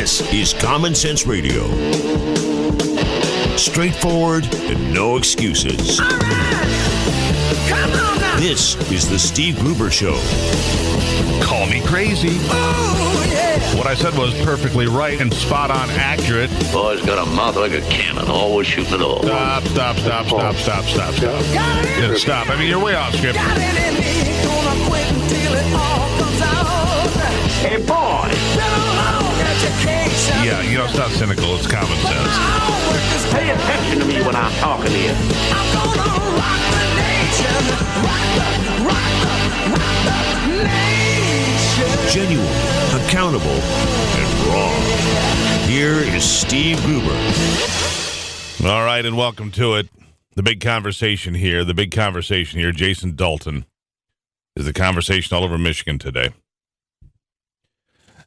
This is Common Sense Radio. Straightforward and no excuses. All right. Come on now. This is the Steve Gruber Show. Call me crazy. Oh, yeah. What I said was perfectly right and spot on accurate. Boy's got a mouth like a cannon, always shooting it all. Stop. Got it. Stop. I mean, you're way off script. Got it in me. Gonna quit until it all comes out. Hey, boy! Been a long education. Yeah, you know, it's not cynical. It's common sense. Pay attention to me when I'm talking to you. I'm gonna rock the nation. Rock the nation. Genuine, accountable, and raw. Here is Steve Gruber. All right, and welcome to it. The big conversation here. Jason Dalton is the conversation all over Michigan today.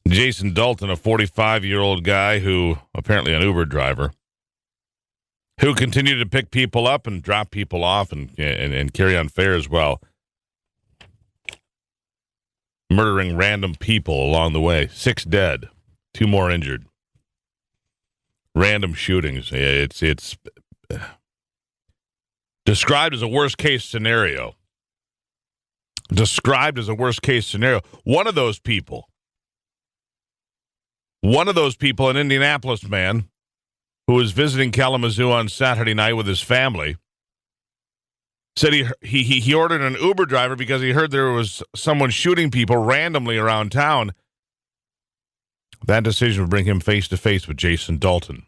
Jason Dalton, a 45-year-old guy who, apparently an Uber driver, who continued to pick people up and drop people off and carry on fare as well. Murdering random people along the way. 6 dead, 2 more injured. Random shootings. It's described as a worst-case scenario. One of those people, an Indianapolis man, who was visiting Kalamazoo on Saturday night with his family, said he ordered an Uber driver because he heard there was someone shooting people randomly around town. That decision would bring him face-to-face with Jason Dalton.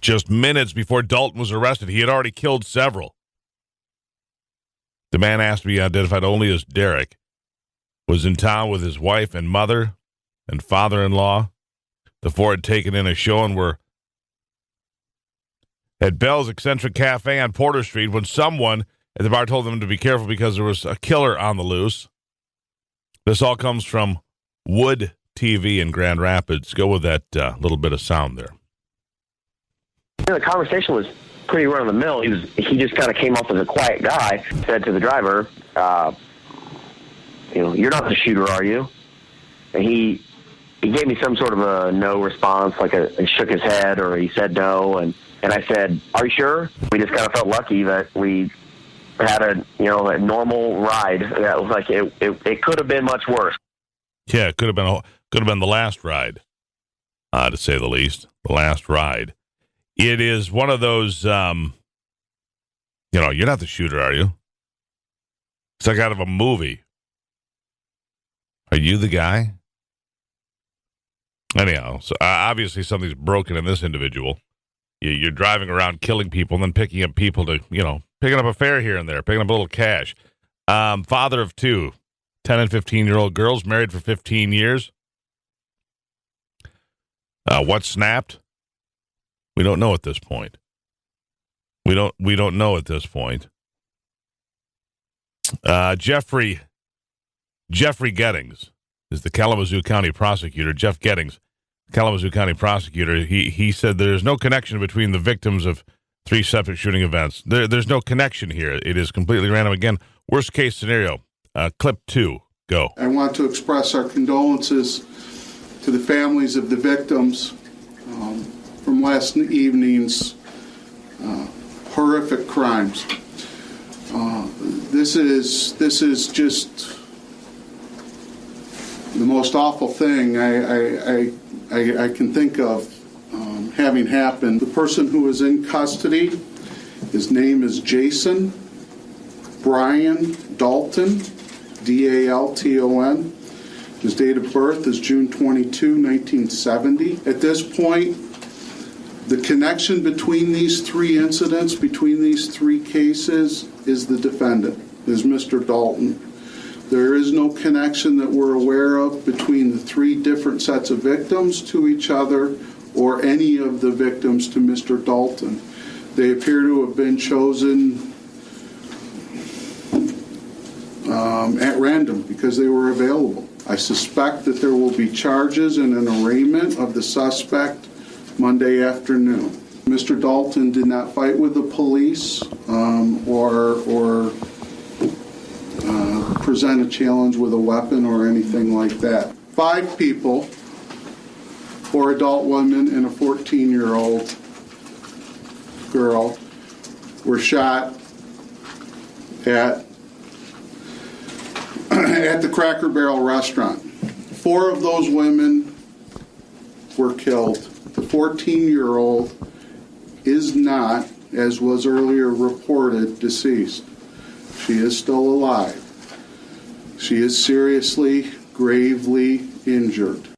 Just minutes before Dalton was arrested, he had already killed several. The man asked to be identified only as Derek was in town with his wife and mother and father-in-law. The 4 had taken in a show and were at Bell's Eccentric Cafe on Porter Street when someone at the bar told them to be careful because there was a killer on the loose. This all comes from Wood TV in Grand Rapids. Go with that little bit of sound there. The conversation was pretty run-of-the-mill. He just kind of came off as a quiet guy. Said to the driver, "You're not the shooter, are you?" And he gave me some sort of a no response, like he shook his head or he said no. And I said, "Are you sure?" We just kind of felt lucky that we had a normal ride. That was like it could have been much worse. Yeah, it could have been the last ride, to say the least. The last ride. It is one of those, you're not the shooter, are you? It's like out of a movie. Are you the guy? Anyhow, so obviously something's broken in this individual. You're driving around killing people and then picking up people to, picking up a fare here and there, picking up a little cash. Father of 2, 10 and 15-year-old girls, married for 15 years. What snapped? We don't know at this point. We don't know at this point. Jeffrey Jennings is the Kalamazoo County prosecutor. Jeff Jennings, Kalamazoo County prosecutor. He said there's no connection between the victims of 3 separate shooting events. There's no connection here. It is completely random. Again, worst case scenario. Clip 2. Go. I want to express our condolences to the families of the victims from last evening's horrific crimes. This is just the most awful thing I can think of having happened. The person who is in custody, his name is Jason Brian Dalton, Dalton. His date of birth is June 22, 1970. At this point, the connection between these 3 incidents, between these 3 cases, is the defendant, is Mr. Dalton. There is no connection that we're aware of between the 3 different sets of victims to each other or any of the victims to Mr. Dalton. They appear to have been chosen at random because they were available. I suspect that there will be charges and an arraignment of the suspect Monday afternoon. Mr. Dalton did not fight with the police or present a challenge with a weapon or anything like that. 5 people 4 adult women and a 14-year-old girl were shot at the Cracker Barrel restaurant. 4 of those women were killed. The 14-year-old is not, as was earlier reported, deceased. She is still alive. She is seriously, gravely injured.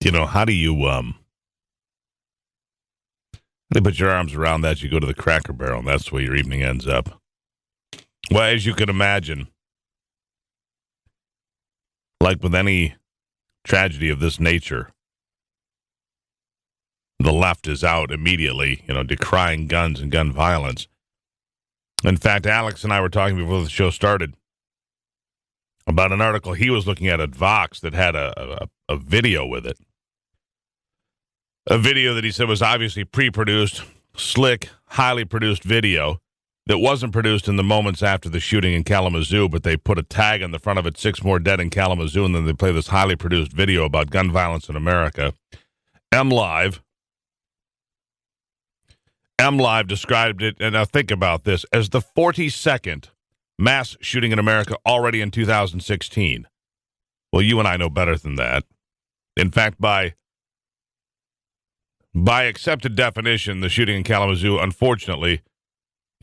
You know, how do you put your arms around that? You go to the Cracker Barrel, and that's where your evening ends up. Well, as you can imagine, like with any tragedy of this nature, the left is out immediately, decrying guns and gun violence. In fact, Alex and I were talking before the show started about an article he was looking at Vox that had a video with it. A video that he said was obviously pre-produced, slick, highly produced video that wasn't produced in the moments after the shooting in Kalamazoo, but they put a tag on the front of it, 6 more dead in Kalamazoo, and then they play this highly produced video about gun violence in America. MLive described it, and now think about this, as the 42nd mass shooting in America already in 2016. Well, you and I know better than that. In fact, by accepted definition, the shooting in Kalamazoo, unfortunately,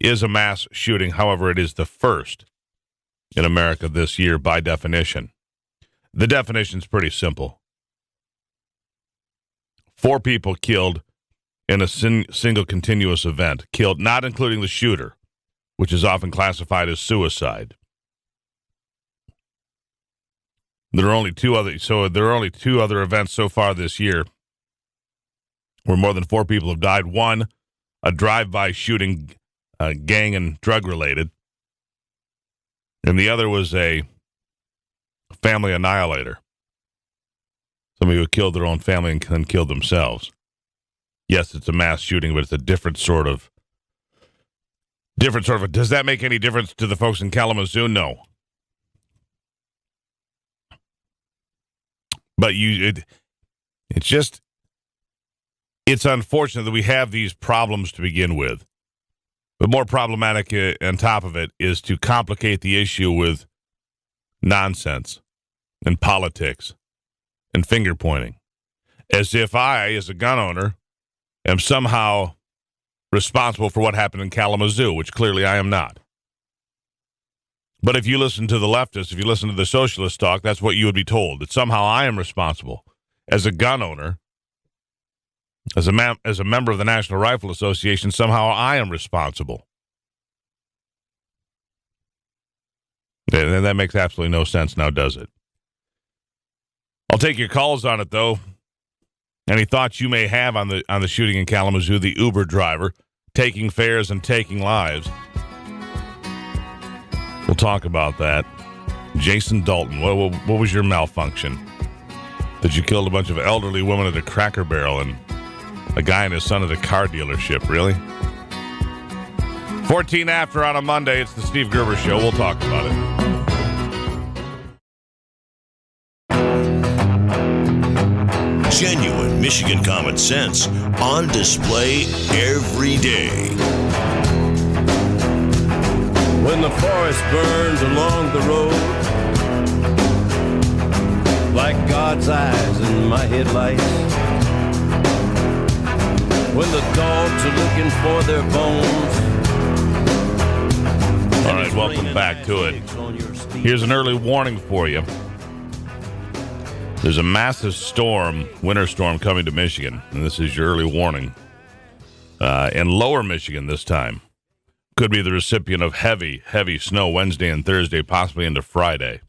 is a mass shooting. However, it is the first in America this year by definition. The definition's pretty simple. 4 people killed in a single continuous event. Killed, not including the shooter, which is often classified as suicide. There are only 2 other events so far this year where more than 4 people have died. One, a drive-by shooting, gang and drug-related. And the other was a family annihilator. Somebody who killed their own family and then killed themselves. Yes, it's a mass shooting, but it's a different sort of. Does that make any difference to the folks in Kalamazoo? No. But it's unfortunate that we have these problems to begin with. But more problematic on top of it is to complicate the issue with nonsense and politics and finger pointing. As if I, as a gun owner, am somehow responsible for what happened in Kalamazoo, which clearly I am not. But if you listen to the leftists, if you listen to the socialist talk, that's what you would be told, that somehow I am responsible. As a gun owner, as a member of the National Rifle Association, somehow I am responsible. And that makes absolutely no sense now, does it? I'll take your calls on it, though. Any thoughts you may have on the shooting in Kalamazoo, the Uber driver taking fares and taking lives? We'll talk about that. Jason Dalton, what was your malfunction? That you killed a bunch of elderly women at a Cracker Barrel and a guy and his son at a car dealership, really? 14 after on a Monday, it's the Steve Gruber Show. We'll talk about it. Genuine Michigan common sense on display every day. When the forest burns along the road, like God's eyes in my headlights. When the dogs are looking for their bones. All right, welcome back to it. Here's an early warning for you. There's a massive storm, winter storm, coming to Michigan, and this is your early warning. In lower Michigan this time. Could be the recipient of heavy, heavy snow Wednesday and Thursday, possibly into Friday.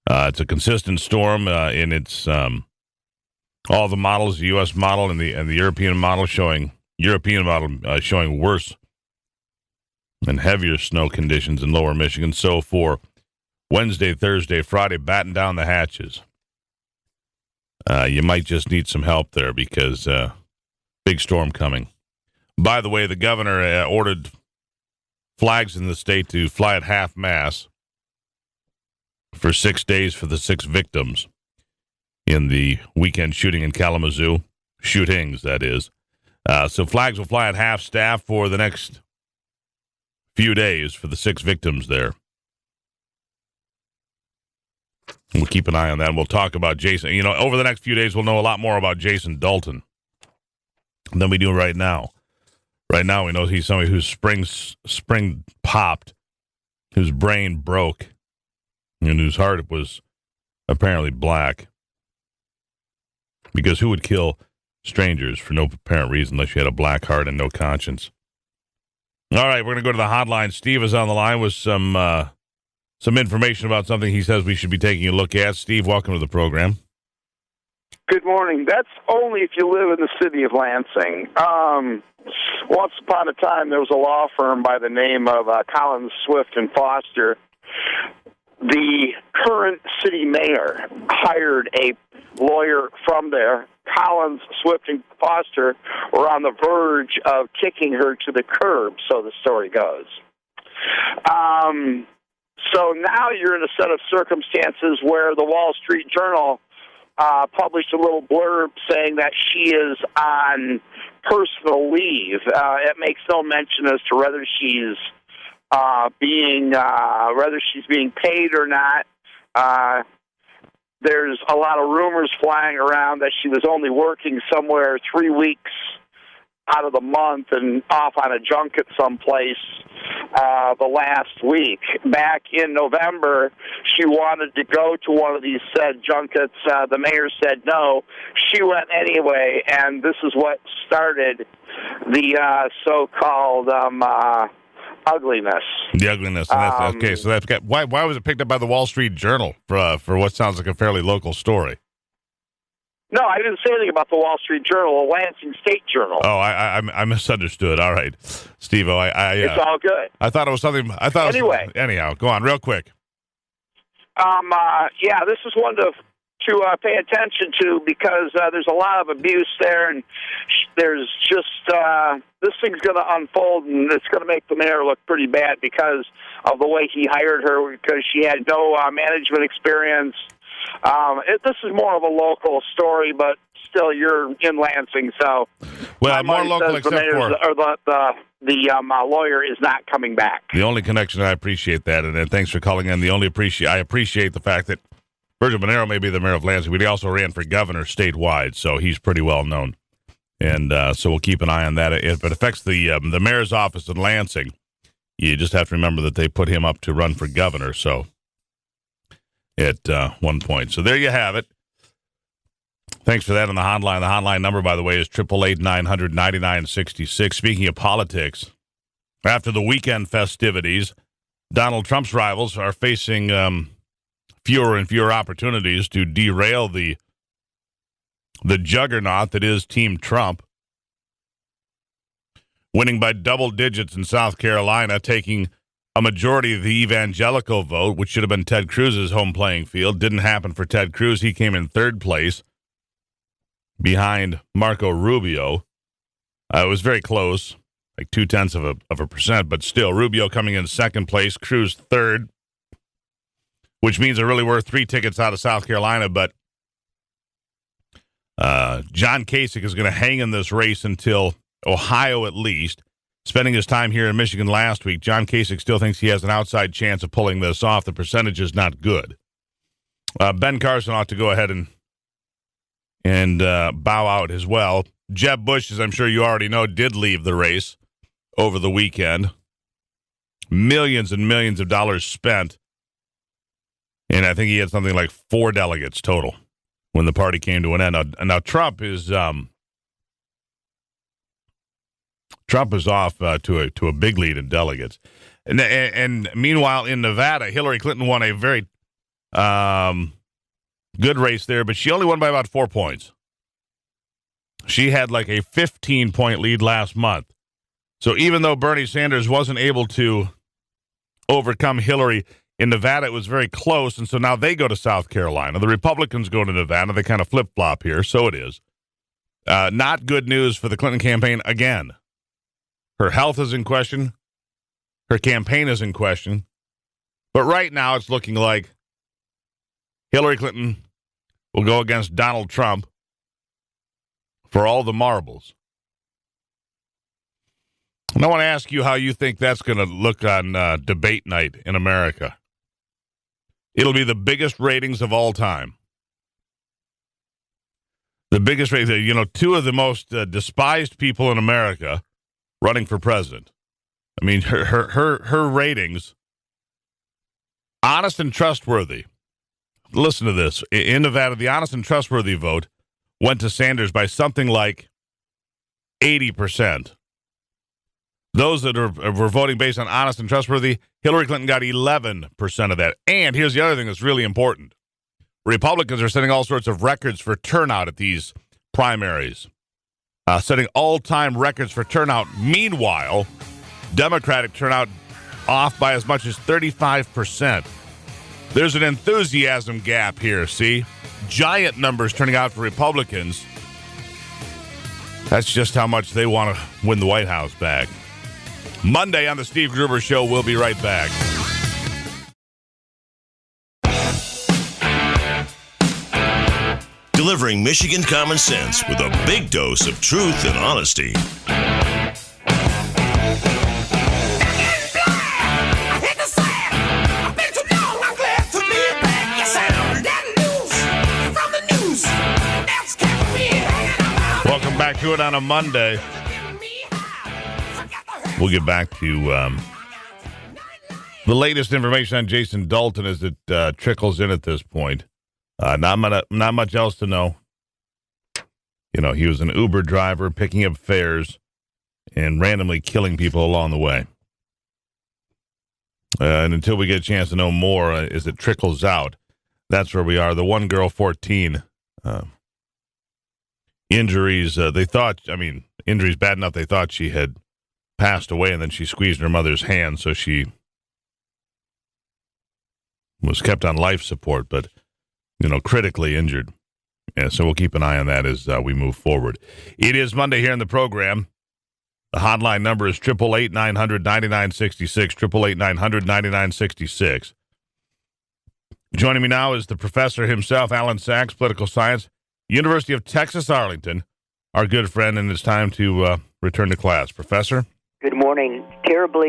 It's a consistent storm in its all the models, the U.S. model and the European model showing worse and heavier snow conditions in lower Michigan. So for Wednesday, Thursday, Friday, batten down the hatches. You might just need some help there because big storm coming. By the way, the governor ordered flags in the state to fly at half-mast for 6 days for the 6 victims in the weekend shooting in Kalamazoo. Shootings, that is. So flags will fly at half-staff for the next few days for the 6 victims there. We'll keep an eye on that. We'll talk about Jason. You know, over the next few days, we'll know a lot more about Jason Dalton than we do right now. Right now, we know he's somebody whose spring popped, whose brain broke, and whose heart was apparently black. Because who would kill strangers for no apparent reason unless you had a black heart and no conscience? All right, we're going to go to the hotline. Steve is on the line with some information about something he says we should be taking a look at. Steve, welcome to the program. Good morning. That's only if you live in the city of Lansing. Once upon a time, there was a law firm by the name of Collins, Swift, and Foster. The current city mayor hired a lawyer from there. Collins, Swift, and Foster were on the verge of kicking her to the curb, so the story goes. So now you're in a set of circumstances where the Wall Street Journal published a little blurb saying that she is on personal leave. It makes no mention as to whether she's being paid or not. There's a lot of rumors flying around that she was only working somewhere 3 weeks out of the month and off on a junket someplace the last week. Back in November, she wanted to go to one of these said junkets. The mayor said no. She went anyway, and this is what started the so-called ugliness. The ugliness. Okay, so that's why was it picked up by the Wall Street Journal for what sounds like a fairly local story? No, I didn't say anything about the Wall Street Journal, the Lansing State Journal. Oh, I misunderstood. All right, Steve-O, it's all good. I thought it was something. Anyhow, go on real quick. This is one to pay attention to because there's a lot of abuse there, and there's just this thing's going to unfold, and it's going to make the mayor look pretty bad because of the way he hired her, because she had no management experience. This is more of a local story, but still, you're in Lansing, so more local except the lawyer is not coming back. The only connection, I appreciate that, and thanks for calling in. I appreciate the fact that Virgil Monero may be the mayor of Lansing, but he also ran for governor statewide, so he's pretty well known, and so we'll keep an eye on that. If it affects the mayor's office in Lansing, you just have to remember that they put him up to run for governor, so. At one point. So there you have it. Thanks for that on the hotline. The hotline number, by the way, is 888-900-9966. Speaking of politics, after the weekend festivities, Donald Trump's rivals are facing fewer and fewer opportunities to derail the juggernaut that is Team Trump. Winning by double digits in South Carolina, taking a majority of the evangelical vote, which should have been Ted Cruz's home playing field. Didn't happen for Ted Cruz. He came in third place behind Marco Rubio. It was very close, like 0.2%, but still, Rubio coming in second place, Cruz third, which means they're really worth 3 tickets out of South Carolina, but John Kasich is going to hang in this race until Ohio at least. Spending his time here in Michigan last week, John Kasich still thinks he has an outside chance of pulling this off. The percentage is not good. Ben Carson ought to go ahead and bow out as well. Jeb Bush, as I'm sure you already know, did leave the race over the weekend. Millions and millions of dollars spent. And I think he had something like 4 delegates total when the party came to an end. Now Trump is off to a big lead in delegates. And meanwhile, in Nevada, Hillary Clinton won a very good race there, but she only won by about 4 points. She had like a 15-point lead last month. So even though Bernie Sanders wasn't able to overcome Hillary in Nevada, it was very close, and so now they go to South Carolina. The Republicans go to Nevada. They kind of flip-flop here, so it is. Not good news for the Clinton campaign again. Her health is in question. Her campaign is in question. But right now it's looking like Hillary Clinton will go against Donald Trump for all the marbles. And I want to ask you how you think that's going to look on debate night in America. It'll be the biggest ratings of all time. The biggest ratings, two of the most despised people in America running for president. I mean, her ratings, honest and trustworthy. Listen to this. In Nevada, the honest and trustworthy vote went to Sanders by something like 80%. Those that were voting based on honest and trustworthy, Hillary Clinton got 11% of that. And here's the other thing that's really important. Republicans are setting all sorts of records for turnout at these primaries, setting all-time records for turnout. Meanwhile, Democratic turnout off by as much as 35%. There's an enthusiasm gap here, see? Giant numbers turning out for Republicans. That's just how much they want to win the White House back. Monday on the Steve Gruber Show. We'll be right back. Delivering Michigan common sense with a big dose of truth and honesty. Welcome back to it on a Monday. We'll get back to the latest information on Jason Dalton as it trickles in at this point. Not much else to know. He was an Uber driver picking up fares and randomly killing people along the way. And until we get a chance to know more as it trickles out, that's where we are. The one girl, 14, injuries. Injuries bad enough they thought she had passed away, and then she squeezed her mother's hand, so she was kept on life support, but critically injured. And so we'll keep an eye on that as we move forward. It is Monday here in the program. The hotline number is 888-900-9966, 888-900-9966. Joining me now is the professor himself, Allan Saxe, political science, University of Texas, Arlington, our good friend, and it's time to return to class. Professor? Good morning. Terrible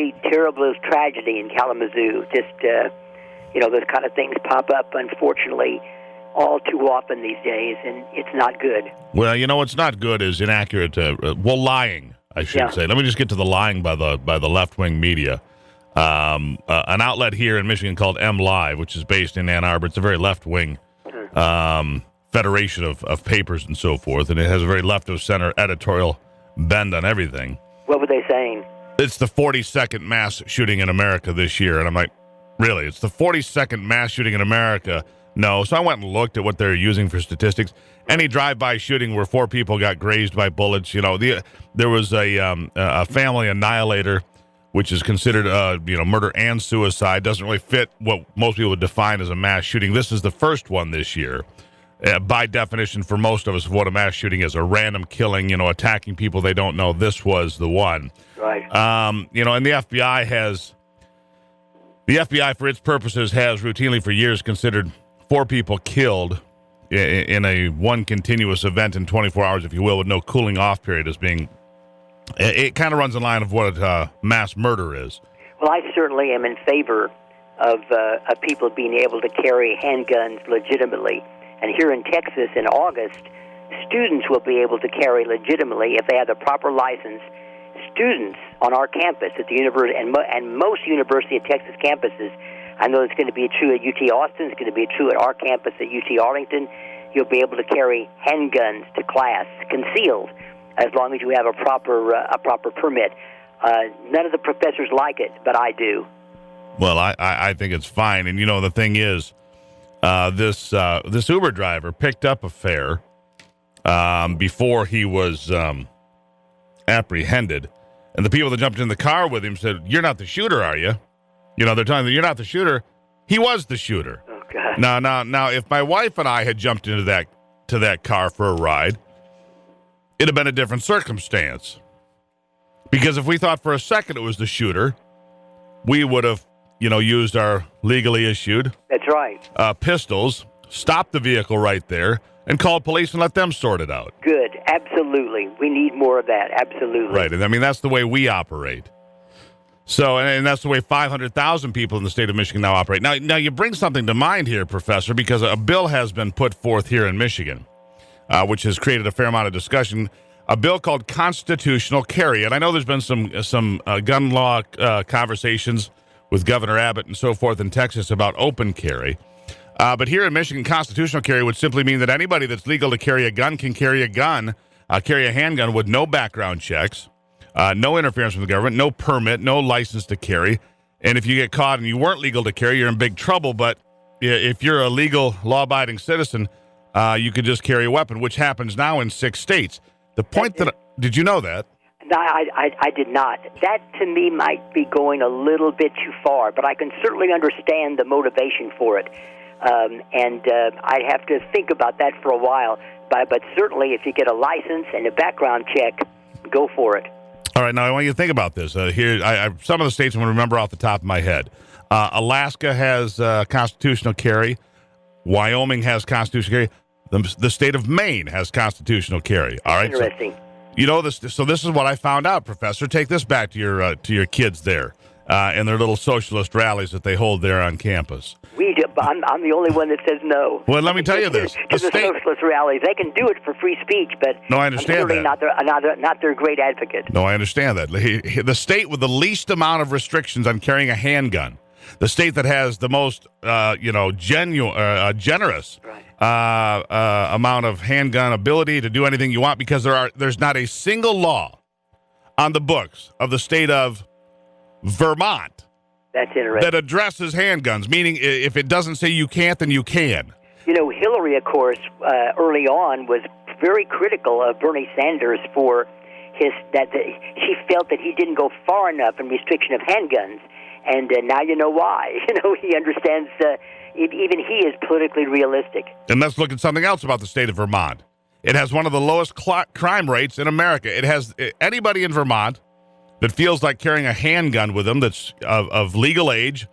tragedy in Kalamazoo. Just, those kind of things pop up, unfortunately, all too often these days, and it's not good. Well, what's not good is inaccurate, lying, I should say. Let me just get to the lying by the left-wing media. An outlet here in Michigan called MLive, which is based in Ann Arbor. It's a very left-wing federation of papers and so forth, and it has a very left-of-center editorial bend on everything. What were they saying? It's the 42nd mass shooting in America this year. And I'm like, really? It's the 42nd mass shooting in America? No. So I went and looked at what they're using for statistics. Any drive-by shooting where 4 people got grazed by bullets, there was a family annihilator, which is considered murder and suicide. Doesn't really fit what most people would define as a mass shooting. This is the first one this year. By definition, for most of us, what a mass shooting is, a random killing, attacking people they don't know. This was the one. Right. And the FBI, for its purposes, has routinely for years considered 4 people killed in a one continuous event in 24 hours, if you will, with no cooling off period as being, it kind of runs in line of what mass murder is. Well, I certainly am in favor of people being able to carry handguns legitimately. And here in Texas, in August, students will be able to carry legitimately if they have the proper license. Students on our campus at the university and most University of Texas campuses, I know it's going to be true at UT Austin, it's going to be true at our campus at UT Arlington, you'll be able to carry handguns to class, concealed, as long as you have a proper permit. None of the professors like it, but I do. Well, I think it's fine. And, the thing is, this Uber driver picked up a fare before he was apprehended. And the people that jumped in the car with him said, "You're not the shooter, are you?" They're telling him, "You're not the shooter." He was the shooter. Oh, God. Now, if my wife and I had jumped into that car for a ride, it'd have been a different circumstance. Because if we thought for a second it was the shooter, we would have, used our legally issued That's right. Pistols, stopped the vehicle right there, and called police and let them sort it out. Good. Absolutely. We need more of that. Absolutely. Right. And I mean, that's the way we operate. So, and that's the way 500,000 people in the state of Michigan now operate. Now, you bring something to mind here, Professor, because a bill has been put forth here in Michigan, which has created a fair amount of discussion. A bill called constitutional carry. And I know there's been some gun law conversations with Governor Abbott and so forth in Texas about open carry. But here in Michigan, constitutional carry would simply mean that anybody that's legal to carry a gun can carry a gun, carry a handgun with no background checks, no interference from the government, no permit, no license to carry. And if you get caught and you weren't legal to carry, you're in big trouble. But if you're a legal, law-abiding citizen, you could just carry a weapon, which happens now in 6 states. The point did you know that? No, I did not. That, to me, might be going a little bit too far, but I can certainly understand the motivation for it. And I'd have to think about that for a while. But certainly, if you get a license and a background check, go for it. All right, now I want you to think about this. Here, some of the states I'm going to remember off the top of my head. Alaska has constitutional carry. Wyoming has constitutional carry. The state of Maine has constitutional carry. All right, interesting. So, so this is what I found out, Professor. Take this back to your kids there and their little socialist rallies that they hold there on campus. I'm the only one that says no. Well, let me tell you this: the socialist rallies, they can do it for free speech, but no, I understand that. Not their great advocate. No, I understand that. The state with the least amount of restrictions on carrying a handgun, the state that has the most, generous amount of handgun ability to do anything you want, because there's not a single law on the books of the state of Vermont. That's interesting. That addresses handguns, meaning if it doesn't say you can't, then you can. You know, Hillary, of course, early on was very critical of Bernie Sanders for she felt that he didn't go far enough in restriction of handguns, and now you know why. He understands. Even he is politically realistic. And let's look at something else about the state of Vermont. It has one of the lowest crime rates in America. It has anybody in Vermont that feels like carrying a handgun with them that's of legal age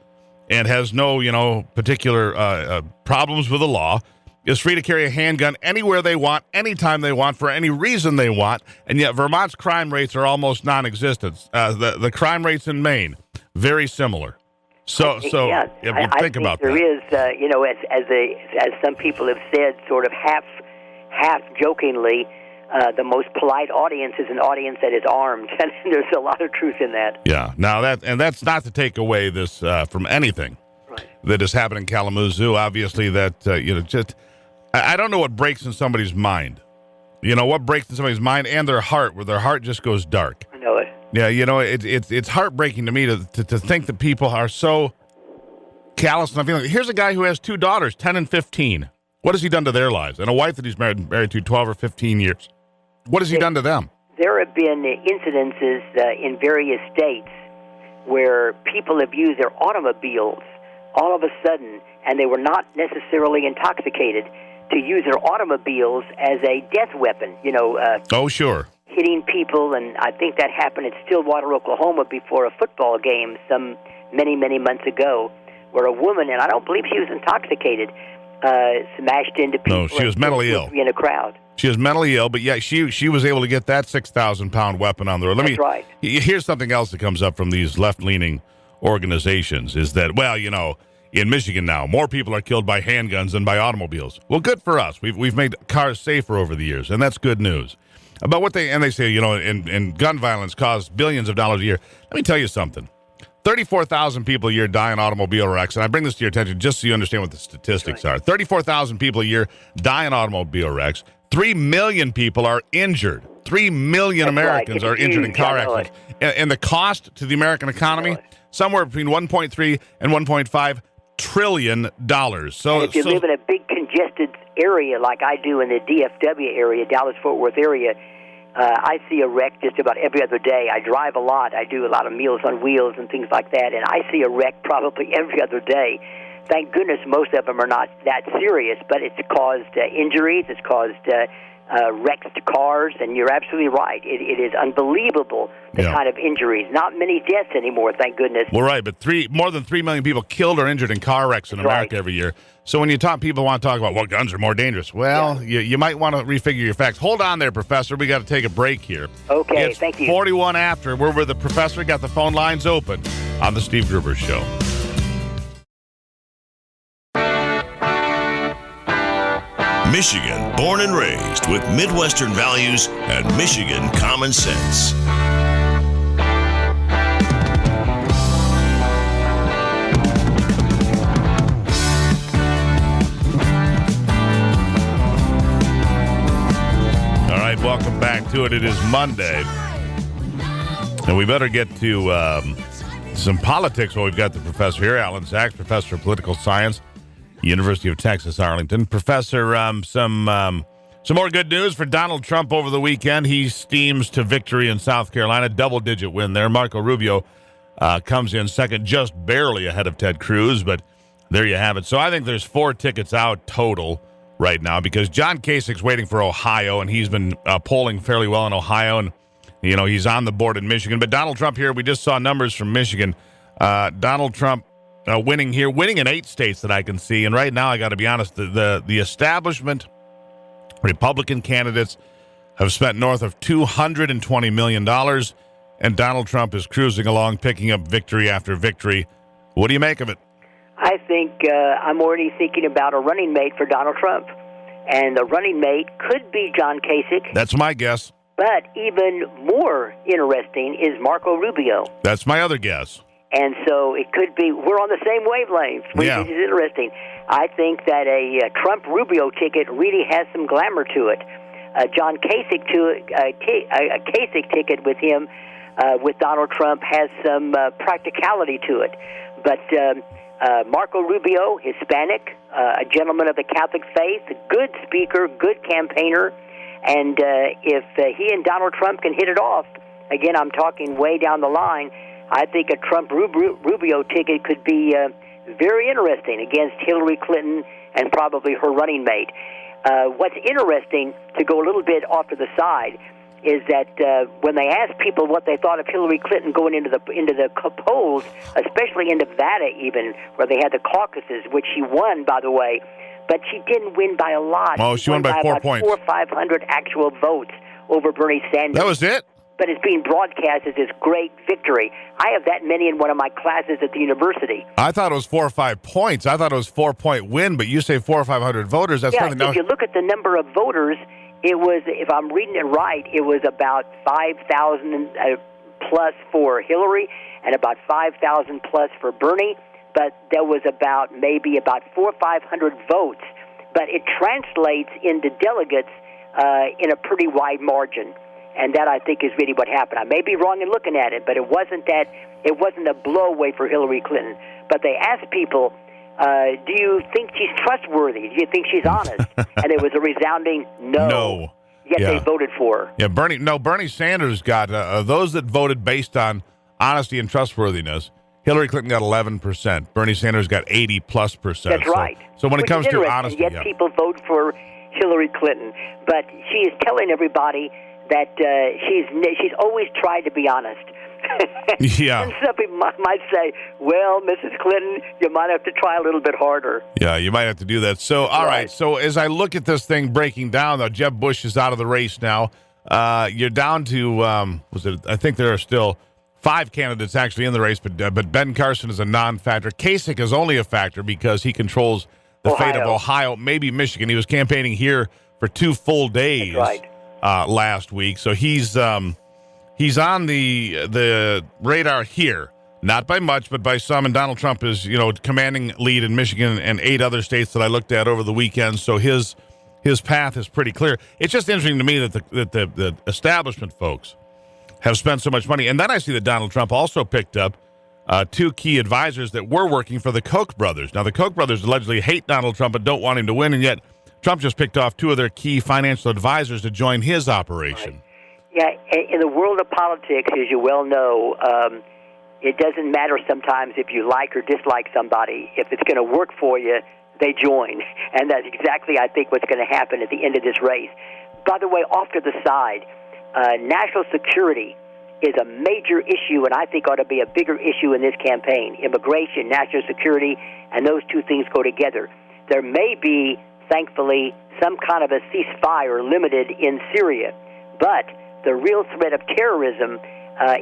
and has no, particular problems with the law is free to carry a handgun anywhere they want, anytime they want, for any reason they want. And yet Vermont's crime rates are almost non-existent. The crime rates in Maine, very similar. So think about that. There is, as some people have said, sort of half jokingly, the most polite audience is an audience that is armed, and there's a lot of truth in that. Yeah. Now that's not to take away this from anything that has happened in Kalamazoo. Obviously, that I don't know what breaks in somebody's mind. What breaks in somebody's mind and their heart, where their heart just goes dark. I know it. Yeah, it's heartbreaking to me to think that people are so callous. And I feel like, here's a guy who has 2 daughters, 10 and 15. What has he done to their lives? And a wife that he's married to 12 or 15 years. What has he done to them? There have been incidences in various states where people have used their automobiles all of a sudden, and they were not necessarily intoxicated, to use their automobiles as a death weapon. Oh, sure. Hitting people, and I think that happened in Stillwater, Oklahoma, before a football game some many, many months ago, where a woman, and I don't believe she was intoxicated, smashed into people. No, she was mentally ill. In a crowd. She was mentally ill, but yeah, she was able to get that 6,000-pound weapon on the road. That's right. Here's something else that comes up from these left-leaning organizations is that, in Michigan now, more people are killed by handguns than by automobiles. Well, good for us. We've made cars safer over the years, and that's good news. But they say, and gun violence costs billions of dollars a year. Let me tell you something. 34,000 people a year die in automobile wrecks, and I bring this to your attention just so you understand what the statistics are. 34,000 people a year die in automobile wrecks. 3 million people are injured. 3 million Americans are injured in car accidents. And the cost to the American economy, somewhere between $1.3 and $1.5 trillion. So if you live in a big congested area like I do in the DFW area, Dallas-Fort Worth area, I see a wreck just about every other day. I drive a lot. I do a lot of Meals on Wheels and things like that, and I see a wreck probably every other day. Thank goodness most of them are not that serious, but it's caused injuries. It's caused wrecked cars, and you're absolutely right. It is unbelievable, the kind of injuries. Not many deaths anymore, thank goodness. Well, right, but more than 3 million people killed or injured in car wrecks in America every year. So when people want to talk about, well, guns are more dangerous. Well, you might want to refigure your facts. Hold on there, Professor. We got to take a break here. Okay, it's thank you. 41 after. We're with the Professor. Got the phone lines open on the Steve Gruber Show. Michigan, born and raised with Midwestern values and Michigan common sense. All right, welcome back to it. It is Monday, and we better get to some politics. Well, we've got the professor here, Allan Saxe, professor of political science, University of Texas, Arlington. Professor, some more good news for Donald Trump over the weekend. He steams to victory in South Carolina, double-digit win there. Marco Rubio comes in second, just barely ahead of Ted Cruz, but there you have it. So I think there's 4 tickets out total right now because John Kasich's waiting for Ohio, and he's been polling fairly well in Ohio, and he's on the board in Michigan. But Donald Trump here, we just saw numbers from Michigan. Donald Trump winning in 8 states that I can see. And right now, I got to be honest, the establishment Republican candidates have spent north of $220 million, and Donald Trump is cruising along, picking up victory after victory. What do you make of it? I think I'm already thinking about a running mate for Donald Trump. And the running mate could be John Kasich. That's my guess. But even more interesting is Marco Rubio. That's my other guess. And so it could be, we're on the same wavelength, which is interesting. I think that a Trump-Rubio ticket really has some glamour to it. John Kasich, a Kasich ticket with him, with Donald Trump, has some practicality to it. But Marco Rubio, Hispanic, a gentleman of the Catholic faith, good speaker, good campaigner, and if he and Donald Trump can hit it off, again, I'm talking way down the line, I think a Trump-Rubio ticket could be very interesting against Hillary Clinton and probably her running mate. What's interesting, to go a little bit off to the side, is that when they asked people what they thought of Hillary Clinton going into the polls, especially in Nevada even, where they had the caucuses, which she won, by the way, but she didn't win by a lot. Oh, she won by 4 points. 400 or 500 actual votes over Bernie Sanders. That was it? But it's being broadcast as this great victory. I have that many in one of my classes at the university. I thought it was 4 or 5 points. I thought it was 4-point win, but you say 400 or 500 voters. That's nothing. If you look at the number of voters, it was, if I'm reading it right, it was about 5,000 plus for Hillary and about 5,000 plus for Bernie. But there was maybe about 400 or 500 votes. But it translates into delegates in a pretty wide margin. And that, I think, is really what happened. I may be wrong in looking at it, but it wasn't a blowaway for Hillary Clinton. But they asked people, do you think she's trustworthy? Do you think she's honest? And it was a resounding no. No. Yet they voted for her. Yeah, Bernie Sanders got, those that voted based on honesty and trustworthiness, Hillary Clinton got 11%. Bernie Sanders got 80+%. That's right. So when it comes to honesty. Yet people vote for Hillary Clinton. But she is telling everybody that she's always tried to be honest. Yeah. And some people might say, well, Mrs. Clinton, you might have to try a little bit harder. Yeah, you might have to do that. So, all right. So as I look at this thing breaking down, though, Jeb Bush is out of the race now. You're down to, I think there are still 5 candidates actually in the race, but Ben Carson is a non-factor. Kasich is only a factor because he controls the fate of Ohio, maybe Michigan. He was campaigning here for 2 full days. That's right. Last week, so he's on the radar here, not by much, but by some. And Donald Trump is commanding lead in Michigan and 8 other states that I looked at over the weekend. So his path is pretty clear. It's just interesting to me that the establishment folks have spent so much money, and then I see that Donald Trump also picked up 2 key advisors that were working for the Koch brothers. Now the Koch brothers allegedly hate Donald Trump and don't want him to win, and yet Trump just picked off 2 of their key financial advisors to join his operation. Right. Yeah, in the world of politics, as you well know, it doesn't matter sometimes if you like or dislike somebody. If it's going to work for you, they join. And that's exactly, I think, what's going to happen at the end of this race. by the way, off to the side, national security is a major issue, and I think ought to be a bigger issue in this campaign. Immigration, national security, and those two things go together. There may be, thankfully, some kind of a ceasefire limited in Syria, but the real threat of terrorism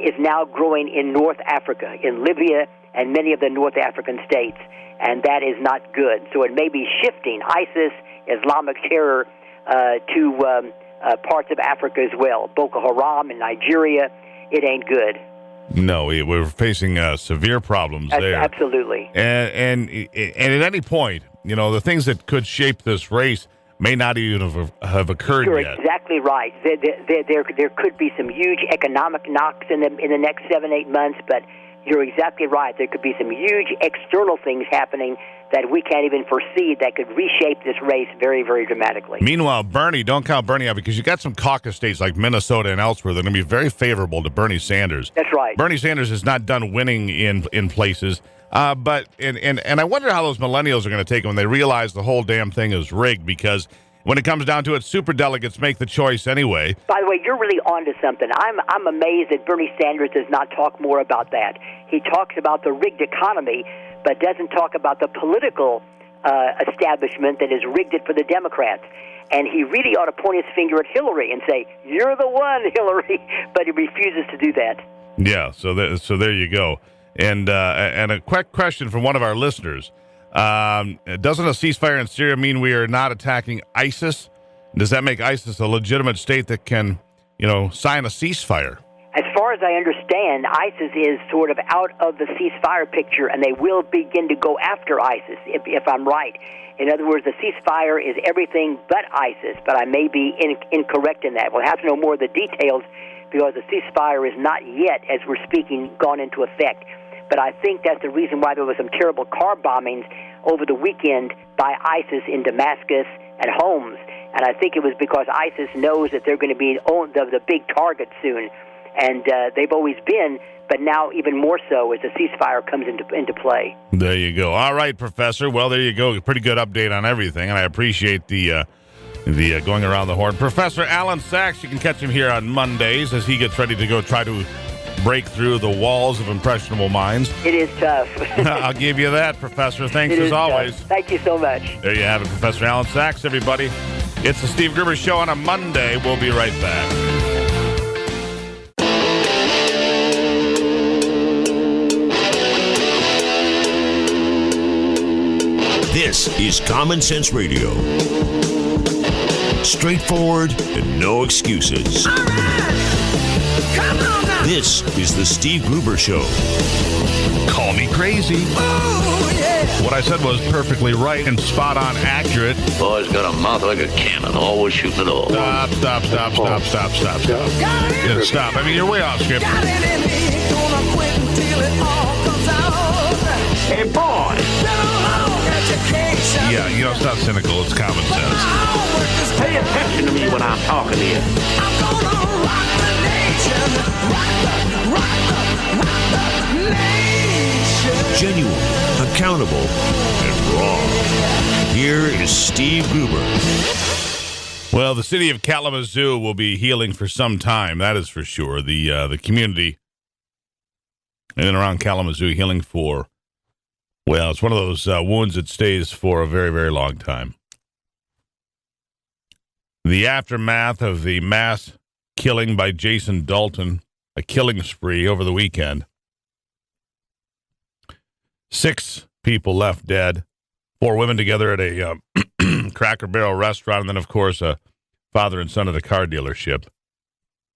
is now growing in North Africa, in Libya and many of the North African states, and that is not good. So it may be shifting ISIS, Islamic terror, to parts of Africa as well. Boko Haram in Nigeria, it ain't good. No, we're facing severe problems there. Absolutely. And at any point, the things that could shape this race may not even have occurred You're yet. You're exactly right. There could be some huge economic knocks in the next 7-8 months, but you're exactly right. There could be some huge external things happening that we can't even foresee that could reshape this race very, very dramatically. Meanwhile, Bernie, don't count Bernie out, because you got some caucus states like Minnesota and elsewhere that are going to be very favorable to Bernie Sanders. That's right. Bernie Sanders is not done winning in places, but I wonder how those millennials are going to take it when they realize the whole damn thing is rigged, because when it comes down to it, superdelegates make the choice anyway. By the way, you're really onto something. I'm amazed that Bernie Sanders does not talk more about that. He talks about the rigged economy, but doesn't talk about the political establishment that has rigged it for the Democrats. And he really ought to point his finger at Hillary and say, "You're the one, Hillary," but he refuses to do that. Yeah, so there you go. And a quick question from one of our listeners. Doesn't a ceasefire in Syria mean we are not attacking ISIS? Does that make ISIS a legitimate state that can, sign a ceasefire? As far as I understand, ISIS is sort of out of the ceasefire picture, and they will begin to go after ISIS, if I'm right. In other words, the ceasefire is everything but ISIS, but I may be incorrect in that. We'll have to know more of the details, because the ceasefire is not yet, as we're speaking, gone into effect. But I think that's the reason why there were some terrible car bombings over the weekend by ISIS in Damascus and Homs. And I think it was because ISIS knows that they're going to be the big target soon. And they've always been, but now even more so as the ceasefire comes into play. There you go. All right, Professor. Well, there you go. Pretty good update on everything, and I appreciate the going around the horn. Professor Allan Saxe, you can catch him here on Mondays as he gets ready to go try to break through the walls of impressionable minds. It is tough. I'll give you that, Professor. Thanks as always. Tough. Thank you so much. There you have it, Professor Allan Saxe, everybody. It's the Steve Gruber Show on a Monday. We'll be right back. This is Common Sense Radio. Straightforward and no excuses. All right. Come on now. This is the Steve Gruber Show. Call me crazy. Oh, yeah. What I said was perfectly right and spot on accurate. Boy's got a mouth like a cannon, always shooting it all. Stop. Got it. Yeah, stop. I mean, you're way off script. Got it in me. Gonna quit until it all comes out. Hey, boy! Been a long education. Yeah, it's not cynical. It's common My sense. homework is Pay attention to me when I'm talking to you. I'm gonna rock the nation. Rock the nation. Genuine, accountable, and raw. Here is Steve Gruber. Well, the city of Kalamazoo will be healing for some time. That is for sure. The community in and around Kalamazoo healing for, well, it's one of those wounds that stays for a very, very long time. The aftermath of the mass killing by Jason Dalton, a killing spree over the weekend. 6 people left dead, 4 women together at a Cracker Barrel restaurant, and then, of course, a father and son at a car dealership.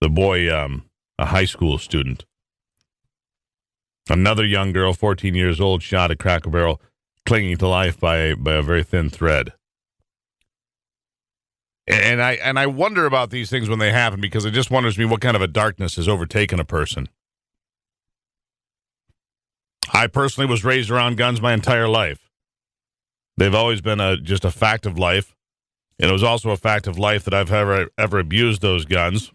The boy, a high school student. Another young girl, 14 years old, shot at Cracker Barrel, clinging to life by a very thin thread. And I wonder about these things when they happen, because it just wonders me what kind of a darkness has overtaken a person. I personally was raised around guns my entire life. They've always been just a fact of life, and it was also a fact of life that I've ever abused those guns.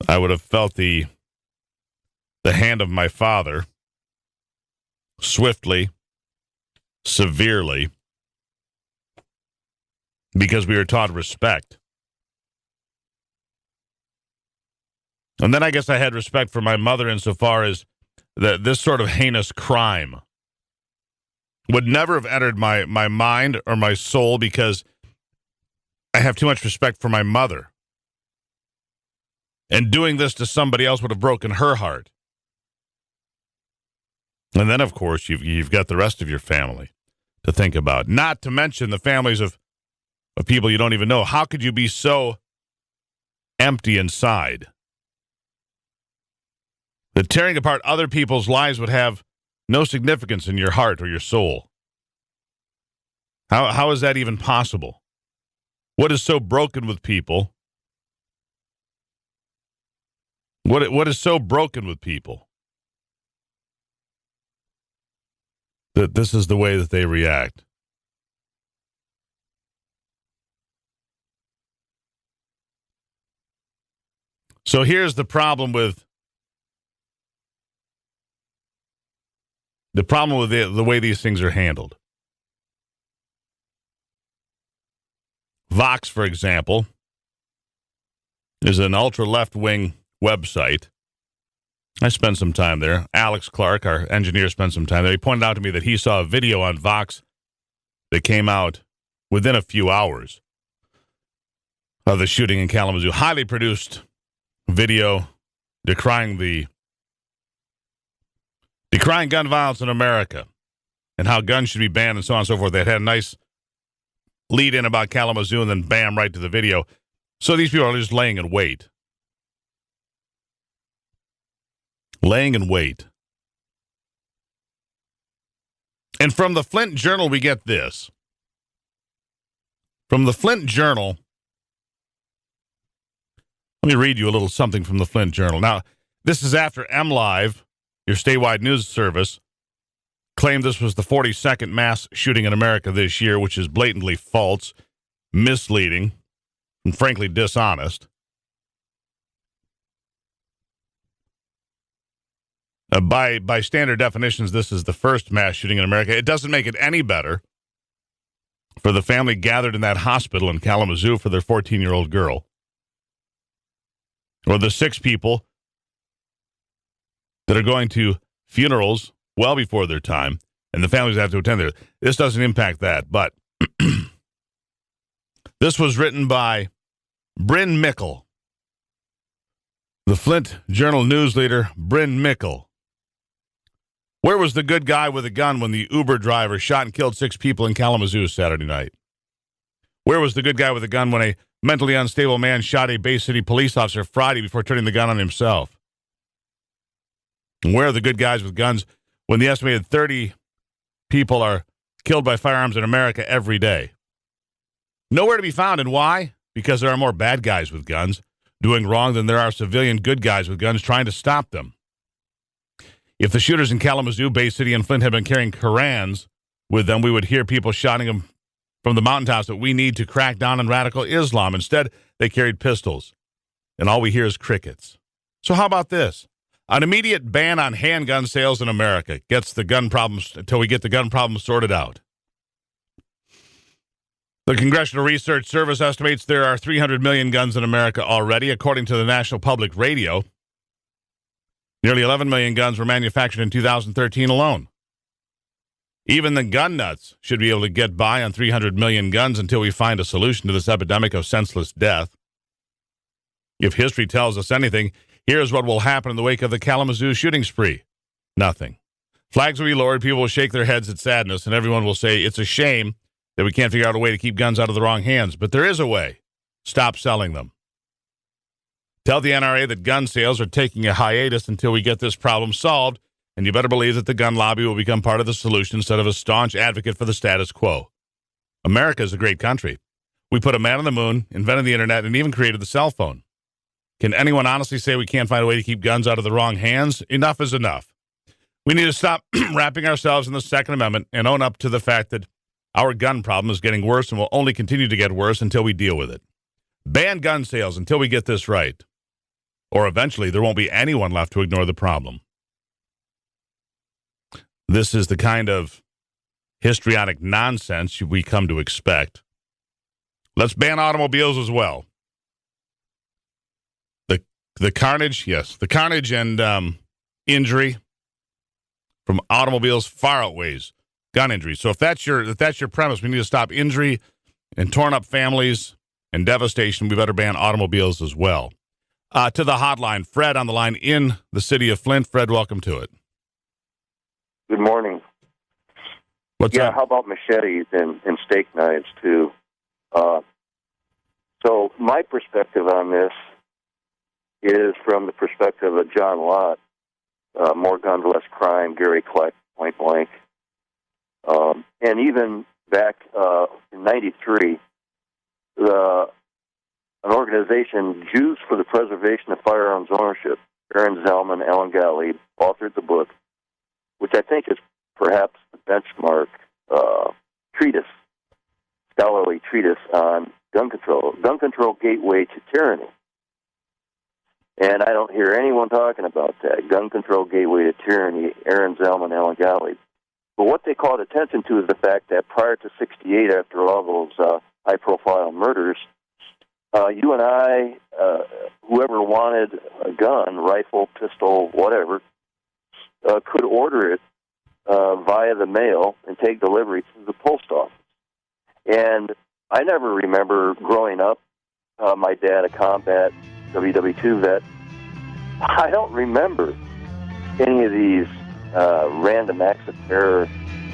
I would have felt the hand of my father swiftly, severely, because we were taught respect. And then I guess I had respect for my mother insofar as that this sort of heinous crime would never have entered my mind or my soul because I have too much respect for my mother. And doing this to somebody else would have broken her heart. And then, of course, you've got the rest of your family to think about. Not to mention the families of people you don't even know. How could you be so empty inside that tearing apart other people's lives would have no significance in your heart or your soul? How is that even possible? What is so broken with people? What is so broken with people that this is the way that they react? So here's the problem with the way these things are handled. Vox, for example, is an ultra-left-wing website. I spent some time there. Alex Clark, our engineer, spent some time there. He pointed out to me that he saw a video on Vox that came out within a few hours of the shooting in Kalamazoo. Highly produced video decrying gun violence in America and how guns should be banned and so on and so forth. They had a nice lead in about Kalamazoo and then bam, right to the video. So these people are just laying in wait. Laying in wait. And from the Flint Journal, we get this. From the Flint Journal, let me read you a little something from the Flint Journal. Now, this is after MLive, your statewide news service, claimed this was the 42nd mass shooting in America this year, which is blatantly false, misleading, and frankly dishonest. By standard definitions, this is the first mass shooting in America. It doesn't make it any better for the family gathered in that hospital in Kalamazoo for their 14-year-old girl, or the 6 people that are going to funerals well before their time, and the families have to attend there. This doesn't impact that, but this was written by Bryn Mickle, the Flint Journal news leader, Bryn Mickle. Where was the good guy with a gun when the Uber driver shot and killed 6 people in Kalamazoo Saturday night? Where was the good guy with a gun when a mentally unstable man shot a Bay City police officer Friday before turning the gun on himself? And where are the good guys with guns when the estimated 30 people are killed by firearms in America every day? Nowhere to be found. And why? Because there are more bad guys with guns doing wrong than there are civilian good guys with guns trying to stop them. If the shooters in Kalamazoo, Bay City, and Flint had been carrying Korans with them, we would hear people shouting them from the mountaintops that we need to crack down on radical Islam. Instead, they carried pistols, and all we hear is crickets. So how about this? An immediate ban on handgun sales in America gets the gun problems until we get the gun problem sorted out. The Congressional Research Service estimates there are 300 million guns in America already, according to the National Public Radio. Nearly 11 million guns were manufactured in 2013 alone. Even the gun nuts should be able to get by on 300 million guns until we find a solution to this epidemic of senseless death. If history tells us anything, here's what will happen in the wake of the Kalamazoo shooting spree. Nothing. Flags will be lowered, people will shake their heads at sadness, and everyone will say it's a shame that we can't figure out a way to keep guns out of the wrong hands. But there is a way. Stop selling them. Tell the NRA that gun sales are taking a hiatus until we get this problem solved, and you better believe that the gun lobby will become part of the solution instead of a staunch advocate for the status quo. America is a great country. We put a man on the moon, invented the internet, and even created the cell phone. Can anyone honestly say we can't find a way to keep guns out of the wrong hands? Enough is enough. We need to stop wrapping ourselves in the Second Amendment and own up to the fact that our gun problem is getting worse and will only continue to get worse until we deal with it. Ban gun sales until we get this right. Or eventually there won't be anyone left to ignore the problem. This is the kind of histrionic nonsense we come to expect. Let's ban automobiles as well. The carnage, yes. The carnage and injury from automobiles far outweighs gun injury. So if that's your premise, we need to stop injury and torn up families and devastation. We better ban automobiles as well. To the hotline, Fred on the line in the city of Flint. Fred, welcome to it. Good morning. What's up? How about machetes and steak knives, too? So my perspective on this is from the perspective of John Lott, More Gun, Less Crime, Gary Kleck, Point Blank. And even back in 93, an organization, Jews for the Preservation of Firearms Ownership, Aaron Zellman, Alan Gottlieb, authored the book, which I think is perhaps the benchmark scholarly treatise on gun control gateway to tyranny. And I don't hear anyone talking about that, gun control gateway to tyranny, Aaron Zellman, Alan Gottlieb. But what they called attention to is the fact that prior to 68, after all those high-profile murders, you and I, whoever wanted a gun, rifle, pistol, whatever, could order it via the mail and take delivery to the post office. And I never remember growing up, my dad, a combat WW2 vet, I don't remember any of these random acts of terror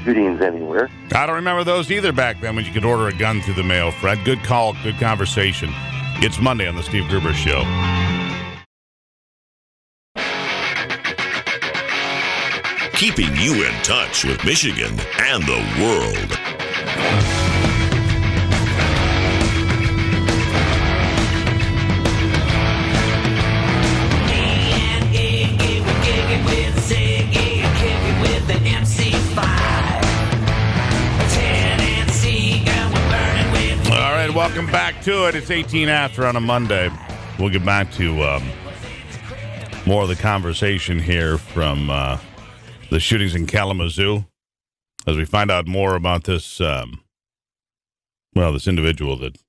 shootings anywhere. I don't remember those either back then when you could order a gun through the mail, Fred. Good call, good conversation. It's Monday on the Steve Gruber Show. Keeping you in touch with Michigan and the world. All right, welcome back to it. It's 18 after on a Monday. We'll get back to more of the conversation here from the shootings in Kalamazoo as we find out more about this, this individual that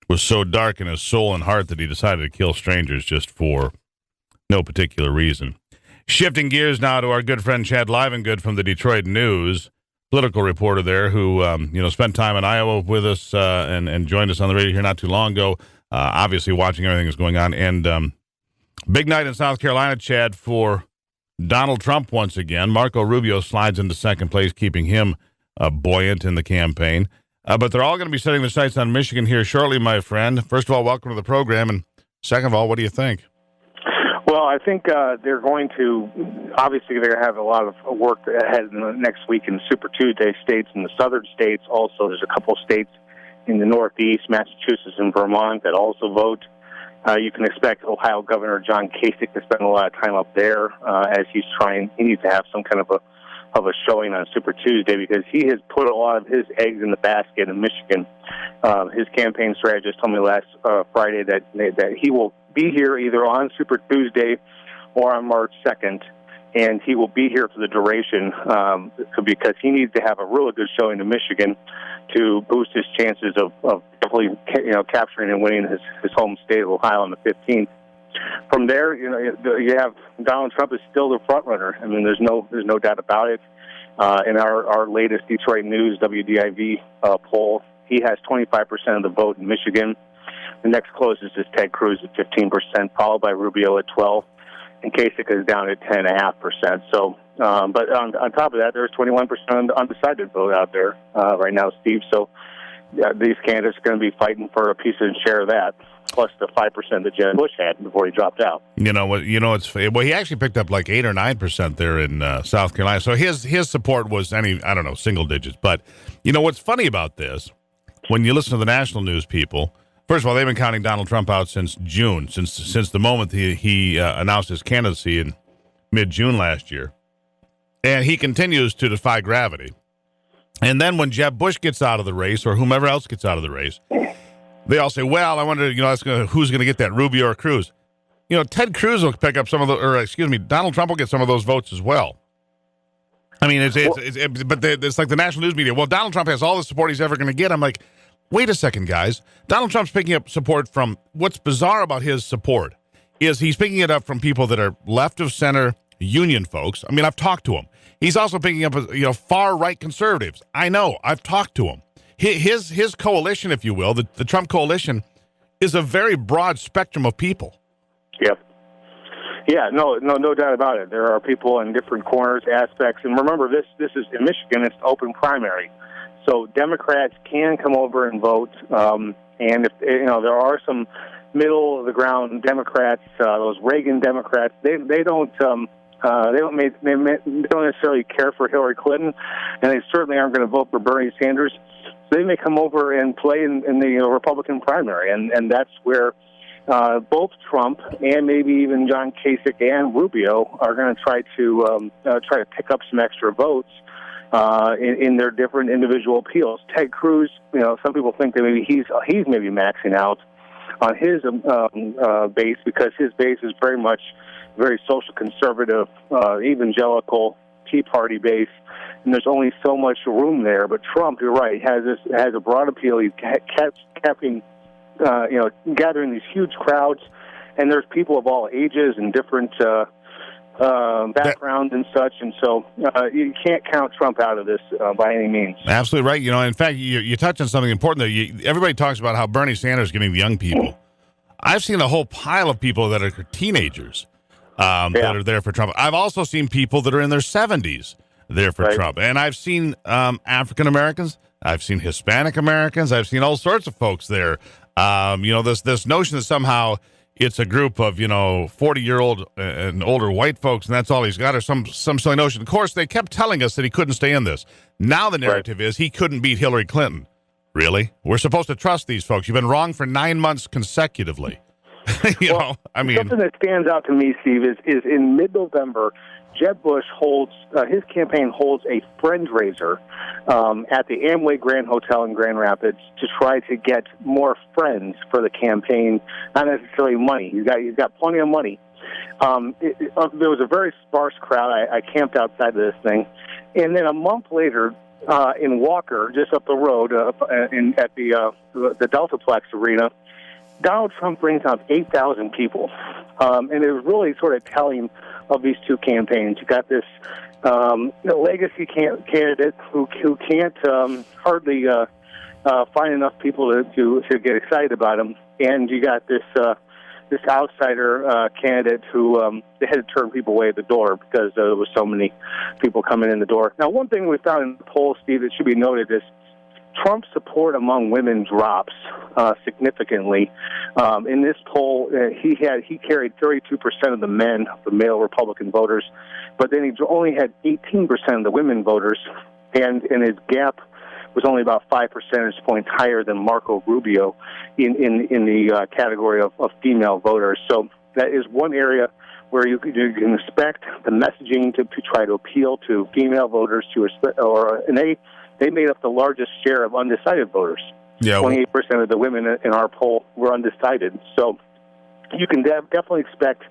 was so dark in his soul and heart that he decided to kill strangers just for no particular reason. Shifting gears now to our good friend Chad Livengood from the Detroit News, political reporter there who, spent time in Iowa with us and joined us on the radio here not too long ago, obviously watching everything that's going on. And big night in South Carolina, Chad, for Donald Trump once again. Marco Rubio slides into second place, keeping him buoyant in the campaign. But they're all going to be setting their sights on Michigan here shortly, my friend. First of all, welcome to the program. And second of all, what do you think? Well, I think they're going to, obviously, they're going to have a lot of work ahead in the next week in the Super Tuesday states and the southern states. Also, there's a couple of states in the Northeast, Massachusetts and Vermont, that also vote. You can expect Ohio Governor John Kasich to spend a lot of time up there as he needs to have some kind of a showing on Super Tuesday because he has put a lot of his eggs in the basket in Michigan. His campaign strategist told me last Friday that he will be here either on Super Tuesday or on March 2nd, and he will be here for the duration because he needs to have a really good showing in Michigan to boost his chances of definitely capturing and winning his home state of Ohio on the 15th. From there, you have Donald Trump is still the front runner. I mean, there's no doubt about it. In our latest Detroit News WDIV poll, he has 25% of the vote in Michigan. The next closest is Ted Cruz at 15%, followed by Rubio at 12%, and Kasich is down at 10.5%. So, but on top of that, there's 21% undecided vote out there right now, Steve. So these candidates are going to be fighting for a piece and share of that, plus the 5% that Jeb Bush had before he dropped out. He actually picked up like 8 or 9% there in South Carolina. So his support was single digits. But what's funny about this, when you listen to the national news people, first of all, they've been counting Donald Trump out since June, since the moment he announced his candidacy in mid-June last year. And he continues to defy gravity. And then when Jeb Bush gets out of the race, or whomever else gets out of the race, they all say, well, I wonder, who's going to get that, Rubio or Cruz? Ted Cruz will pick up Donald Trump will get some of those votes as well. I mean, it's like the national news media. Well, Donald Trump has all the support he's ever going to get. I'm like, wait a second, guys. Donald Trump's picking up support from what's bizarre about his support is he's picking it up from people that are left of center union folks. I mean, I've talked to him. He's also picking up, far right conservatives. I know. I've talked to him. His coalition, if you will, the Trump coalition, is a very broad spectrum of people. Yep. Yeah, no doubt about it. There are people in different corners, aspects, and remember, this is in Michigan. It's open primary, so Democrats can come over and vote. And if there are some middle of the ground Democrats, those Reagan Democrats, they don't necessarily care for Hillary Clinton, and they certainly aren't going to vote for Bernie Sanders. So they may come over and play in the Republican primary, and that's where both Trump and maybe even John Kasich and Rubio are going to try to pick up some extra votes in their different individual appeals. Ted Cruz, some people think that maybe he's maybe maxing out on his base, because his base is very much very social conservative, evangelical, Tea Party base, and there's only so much room there. But Trump, you're right, has a broad appeal. He's gathering these huge crowds, and there's people of all ages and different backgrounds and such, and so you can't count Trump out of this by any means. Absolutely right. In fact, you touch on something important there. Everybody talks about how Bernie Sanders is getting the young people. I've seen a whole pile of people that are teenagers that are there for Trump. I've also seen people that are in their 70s there for Trump, and I've seen African Americans. I've seen Hispanic Americans. I've seen all sorts of folks there. This notion that somehow it's a group of 40-year-old and older white folks, and that's all he's got, or some silly notion. Of course, they kept telling us that he couldn't stay in this. Now the narrative is he couldn't beat Hillary Clinton. Really? We're supposed to trust these folks. You've been wrong for 9 months consecutively. Something that stands out to me, Steve, is in mid-November, Jeb Bush his campaign holds a friend-raiser at the Amway Grand Hotel in Grand Rapids to try to get more friends for the campaign, not necessarily money. He's got plenty of money. There was a very sparse crowd. I camped outside of this thing. And then a month later, in Walker, just up the road, at the Deltaplex Arena, Donald Trump brings out 8,000 people. And it was really sort of telling of these two campaigns. You got this legacy candidate who can't hardly find enough people to get excited about him, and you got this outsider candidate who they had to turn people away at the door because there was so many people coming in the door. Now, one thing we found in the poll, Steve, that should be noted is Trump's support among women drops significantly. In this poll, he carried 32% of the men, the male Republican voters, but then he only had 18% of the women voters, and his gap was only about 5 percentage points higher than Marco Rubio in the category of female voters. So that is one area where you can expect the messaging to try to appeal to female voters, and they made up the largest share of undecided voters. Yeah, 28% of the women in our poll were undecided. So you can definitely expect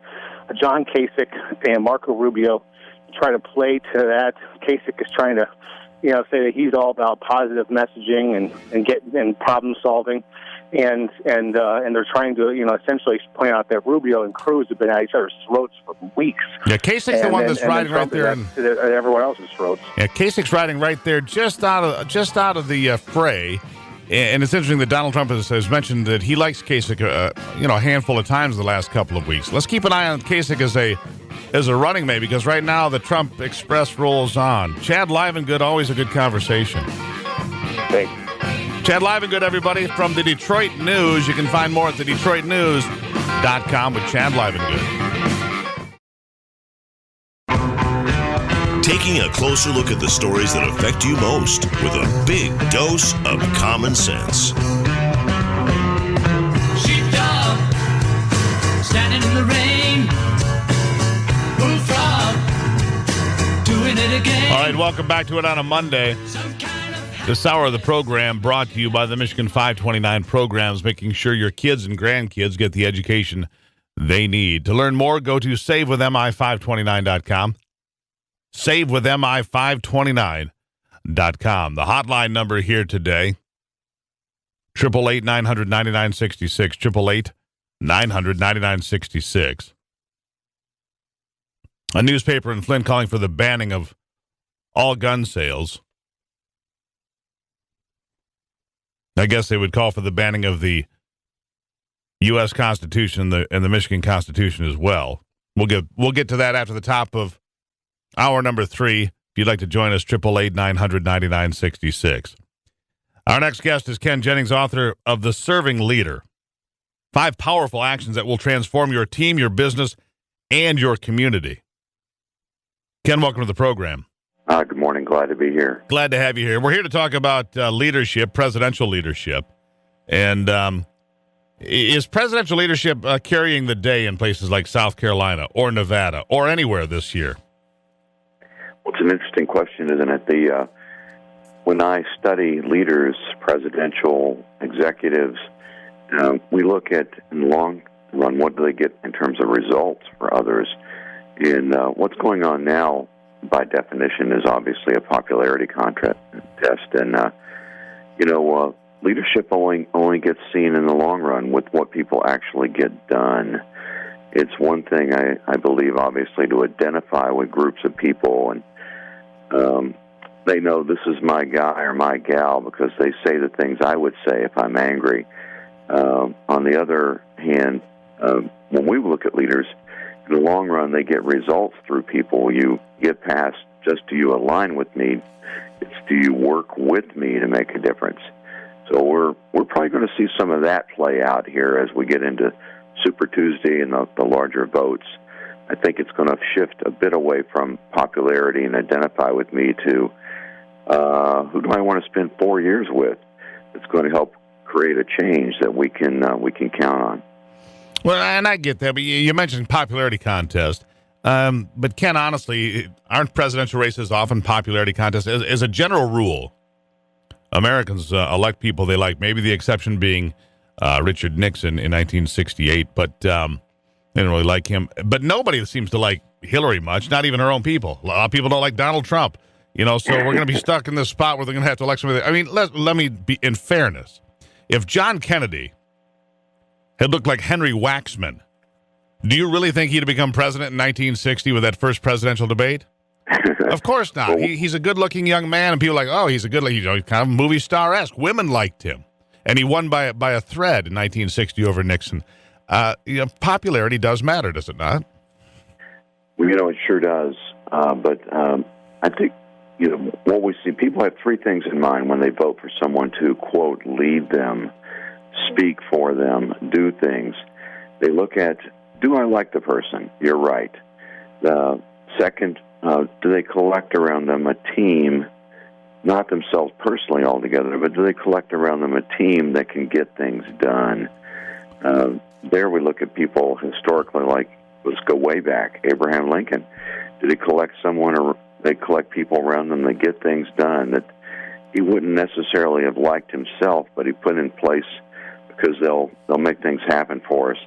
John Kasich and Marco Rubio to try to play to that. Kasich is trying to, say that he's all about positive messaging and problem solving, and they're trying to essentially point out that Rubio and Cruz have been at each other's throats for weeks. Yeah, Kasich's the one that's riding right there, and everyone else's throats. Yeah, Kasich's riding right there, just out of the fray. And it's interesting that Donald Trump has mentioned that he likes Kasich, a handful of times in the last couple of weeks. Let's keep an eye on Kasich as a running mate, because right now the Trump Express rolls on. Chad Livengood, always a good conversation. Thanks. Chad Livengood, everybody, from the Detroit News. You can find more at thedetroitnews.com with Chad Livengood. Taking a closer look at the stories that affect you most with a big dose of common sense. Sheepdog, standing in the rain. Bullfrog, doing it again. All right, welcome back to it on a Monday. This hour of the program brought to you by the Michigan 529 programs, making sure your kids and grandkids get the education they need. To learn more, go to savewithmi529.com. savewithmi529.com. The hotline number here today, 888-900-9966, 888-900-9966. A newspaper in Flint calling for the banning of all gun sales. I guess they would call for the banning of the U.S. Constitution and the Michigan Constitution as well. We'll get to that after the top of hour number 3. If you'd like to join us, 888-900-9966. Our next guest is Ken Jennings, author of The Serving Leader: 5 Powerful Actions That Will Transform Your Team, Your Business, and Your Community. Ken, welcome to the program. Good morning. Glad to be here. Glad to have you here. We're here to talk about leadership, presidential leadership. And is presidential leadership carrying the day in places like South Carolina or Nevada or anywhere this year? Well, it's an interesting question, isn't it? When I study leaders, presidential executives, we look at, in the long run, what do they get in terms of results for others. And what's going on now, by definition, is obviously a popularity contest. And, leadership only gets seen in the long run with what people actually get done. It's one thing, I believe, obviously, to identify with groups of people, and they know this is my guy or my gal because they say the things I would say if I'm angry. On the other hand, when we look at leaders, in the long run, they get results through people. You get past just do you align with me, it's do you work with me to make a difference. So we're probably going to see some of that play out here as we get into Super Tuesday and the larger votes. I think it's going to shift a bit away from popularity and identify with me to who do I want to spend 4 years with that's going to help create a change that we can count on. Well, and I get that, but you mentioned popularity contest. But Ken, honestly, aren't presidential races often popularity contests? As a general rule, Americans elect people they like, maybe the exception being Richard Nixon in 1968, but they didn't really like him. But nobody seems to like Hillary much, not even her own people. A lot of people don't like Donald Trump, so we're going to be stuck in this spot where they're going to have to elect somebody. I mean, let me be, in fairness, if John Kennedy had looked like Henry Waxman, do you really think he'd have become president in 1960 with that first presidential debate? Of course not. He's a good-looking young man, and people are like, oh, he's a he's kind of movie star-esque. Women liked him, and he won by a thread in 1960 over Nixon. Popularity does matter, does it not? Well, it sure does. But I think what we see, people have 3 things in mind when they vote for someone to, quote, lead them, speak for them, do things. They look at, do I like the person? You're right. Second, do they collect around them a team, not themselves personally altogether, but do they collect around them a team that can get things done? There we look at people historically, like, let's go way back, Abraham Lincoln. Did he collect someone, or they collect people around them that get things done that he wouldn't necessarily have liked himself, but he put in place because they'll make things happen for us?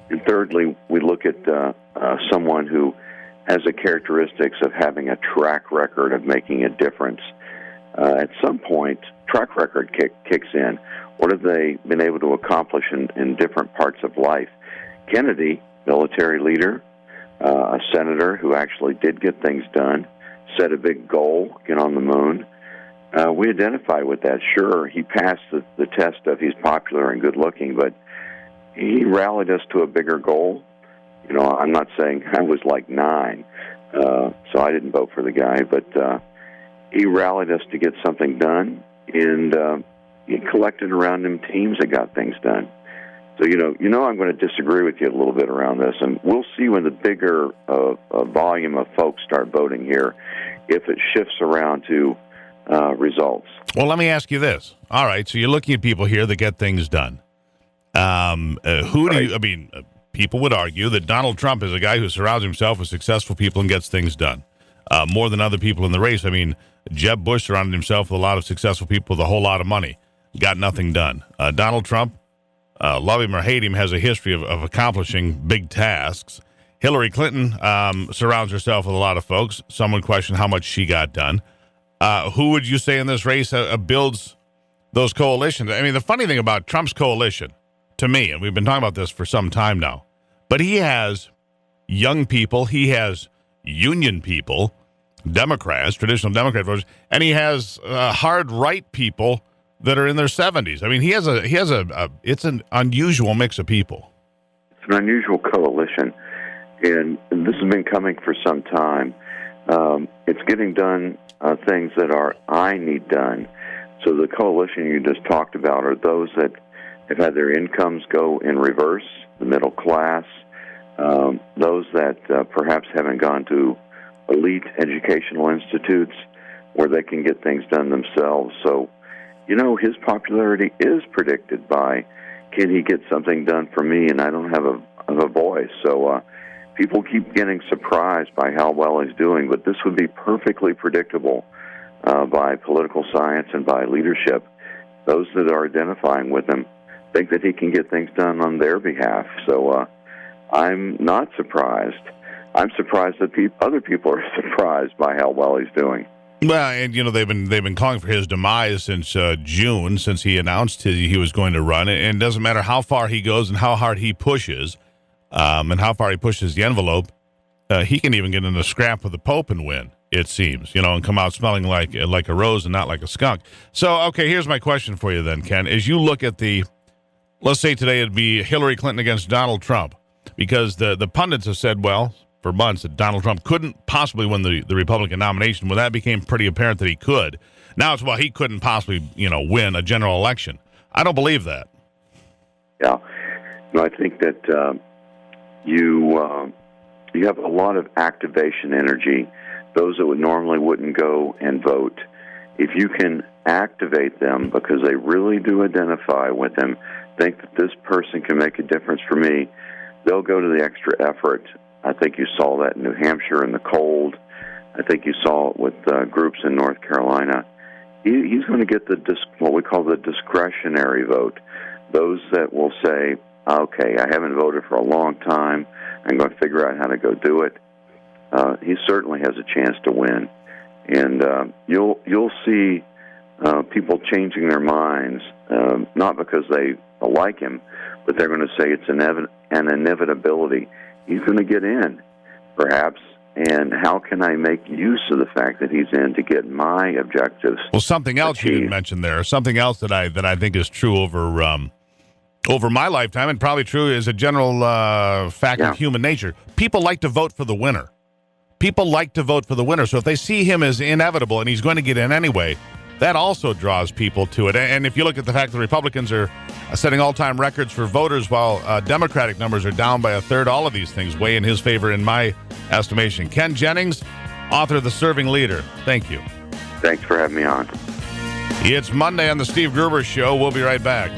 And thirdly, we look at someone who has the characteristics of having a track record of making a difference. At some point, track record kicks in. What have they been able to accomplish in different parts of life? Kennedy, military leader, a senator who actually did get things done, set a big goal, get on the moon. We identify with that. Sure, he passed the test of he's popular and good-looking, but he rallied us to a bigger goal. I'm not saying I was like 9, so I didn't vote for the guy, but he rallied us to get something done, and he collected around him teams that got things done. So, I'm going to disagree with you a little bit around this, and we'll see when the bigger volume of folks start voting here if it shifts around to results. Well, let me ask you this. All right, so you're looking at people here that get things done. People would argue that Donald Trump is a guy who surrounds himself with successful people and gets things done more than other people in the race. I mean, Jeb Bush surrounded himself with a lot of successful people with a whole lot of money, got nothing done. Donald Trump, love him or hate him, has a history of accomplishing big tasks. Hillary Clinton surrounds herself with a lot of folks. Some would question how much she got done. Who would you say in this race builds those coalitions? I mean, the funny thing about Trump's coalition, to me, and we've been talking about this for some time now, but he has young people, he has union people, Democrats, traditional Democrat voters, and he has hard right people that are in their 70s. I mean, it's an unusual mix of people. It's an unusual coalition, and this has been coming for some time. It's getting done things that I need done. So the coalition you just talked about are those that have had their incomes go in reverse, the middle class, those that perhaps haven't gone to elite educational institutes where they can get things done themselves. So, his popularity is predicted by, can he get something done for me, and I don't have a voice. So people keep getting surprised by how well he's doing, but this would be perfectly predictable by political science and by leadership. Those that are identifying with him think that he can get things done on their behalf. So I'm not surprised. I'm surprised that other people are surprised by how well he's doing. Well, and they've been calling for his demise since June, since he announced he was going to run. And it doesn't matter how far he goes and how hard he pushes, and how far he pushes the envelope. He can even get in a scrap with the Pope and win, it seems, and come out smelling like a rose and not like a skunk. So, okay, here's my question for you then, Ken. As you look at let's say today it'd be Hillary Clinton against Donald Trump, because the pundits have said, well, for months, that Donald Trump couldn't possibly win the Republican nomination. When that became pretty apparent that he could. Now it's, well, he couldn't possibly, win a general election. I don't believe that. Yeah. No, I think that you have a lot of activation energy. Those that normally wouldn't go and vote, if you can activate them because they really do identify with him, think that this person can make a difference for me, they'll go to the extra effort. I think you saw that in New Hampshire in the cold. I think you saw it with groups in North Carolina. He's going to get what we call the discretionary vote. Those that will say, okay, I haven't voted for a long time. I'm going to figure out how to go do it. He certainly has a chance to win. And you'll see people changing their minds, not because they like him, but they're going to say it's an inevitability. He's going to get in, perhaps, and how can I make use of the fact that he's in to get my objectives? Well, something else achieved. You didn't mention there, something else that I think is true over my lifetime, and probably true as a general fact of human nature. People like to vote for the winner. People like to vote for the winner. So if they see him as inevitable and he's going to get in anyway, that also draws people to it. And if you look at the fact that Republicans are setting all-time records for voters while Democratic numbers are down by a third, all of these things weigh in his favor in my estimation. Ken Jennings, author of The Serving Leader. Thank you. Thanks for having me on. It's Monday on the Steve Gruber Show. We'll be right back.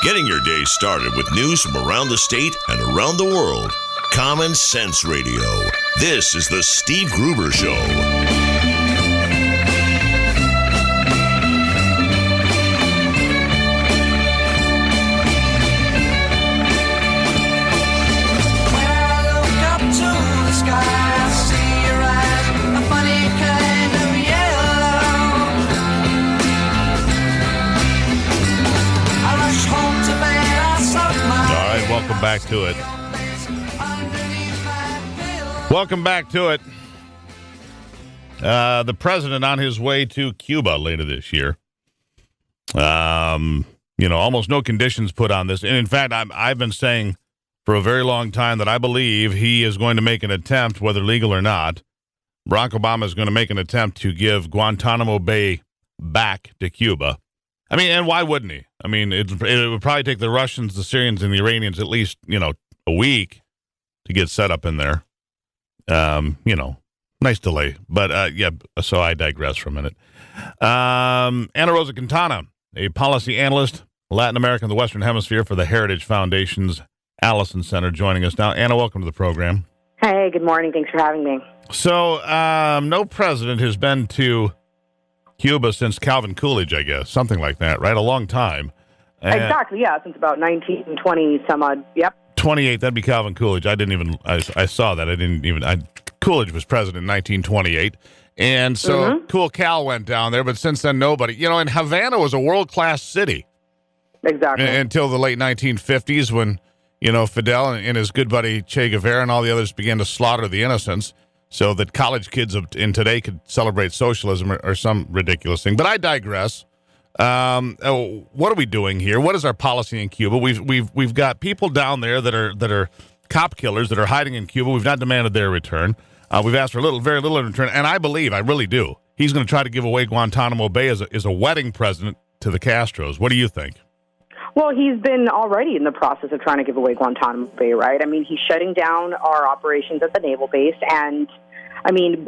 Getting your day started with news from around the state and around the world. Common Sense Radio. This is the Steve Gruber Show. Welcome back to it. Welcome back to it. The president on his way to Cuba later this year. Almost no conditions put on this. And in fact, I've been saying for a very long time that I believe he is going to make an attempt, whether legal or not. Barack Obama is going to make an attempt to give Guantanamo Bay back to Cuba. I mean, and why wouldn't he? I mean, it would probably take the Russians, the Syrians, and the Iranians at least, a week to get set up in there. Nice delay. But, so I digress for a minute. Rosa Quintana, a policy analyst, Latin America and the Western Hemisphere for the Heritage Foundation's Allison Center, joining us now. Anna, welcome to the program. Hey, good morning. Thanks for having me. So, no president has been to Cuba since Calvin Coolidge, I guess, something like that, right? A long time. Exactly, yeah, since about 1920 some odd. Yep. 28, that'd be Calvin Coolidge. I saw that. I Coolidge was president in 1928. And so Cool Cal went down there, but since then, nobody. And Havana was a world-class city. Exactly. Until the late 1950s when, Fidel and his good buddy Che Guevara and all the others began to slaughter the innocents so that college kids in today could celebrate socialism or some ridiculous thing. But I digress. What are we doing here? What is our policy in Cuba? We've got people down there that are cop killers that are hiding in Cuba. We've not demanded their return. We've asked for very little in return, and I really do, he's going to try to give away Guantanamo Bay as a wedding present to the Castros. What do you think? Well, he's been already in the process of trying to give away Guantanamo Bay, right? I mean, he's shutting down our operations at the naval base, and I mean,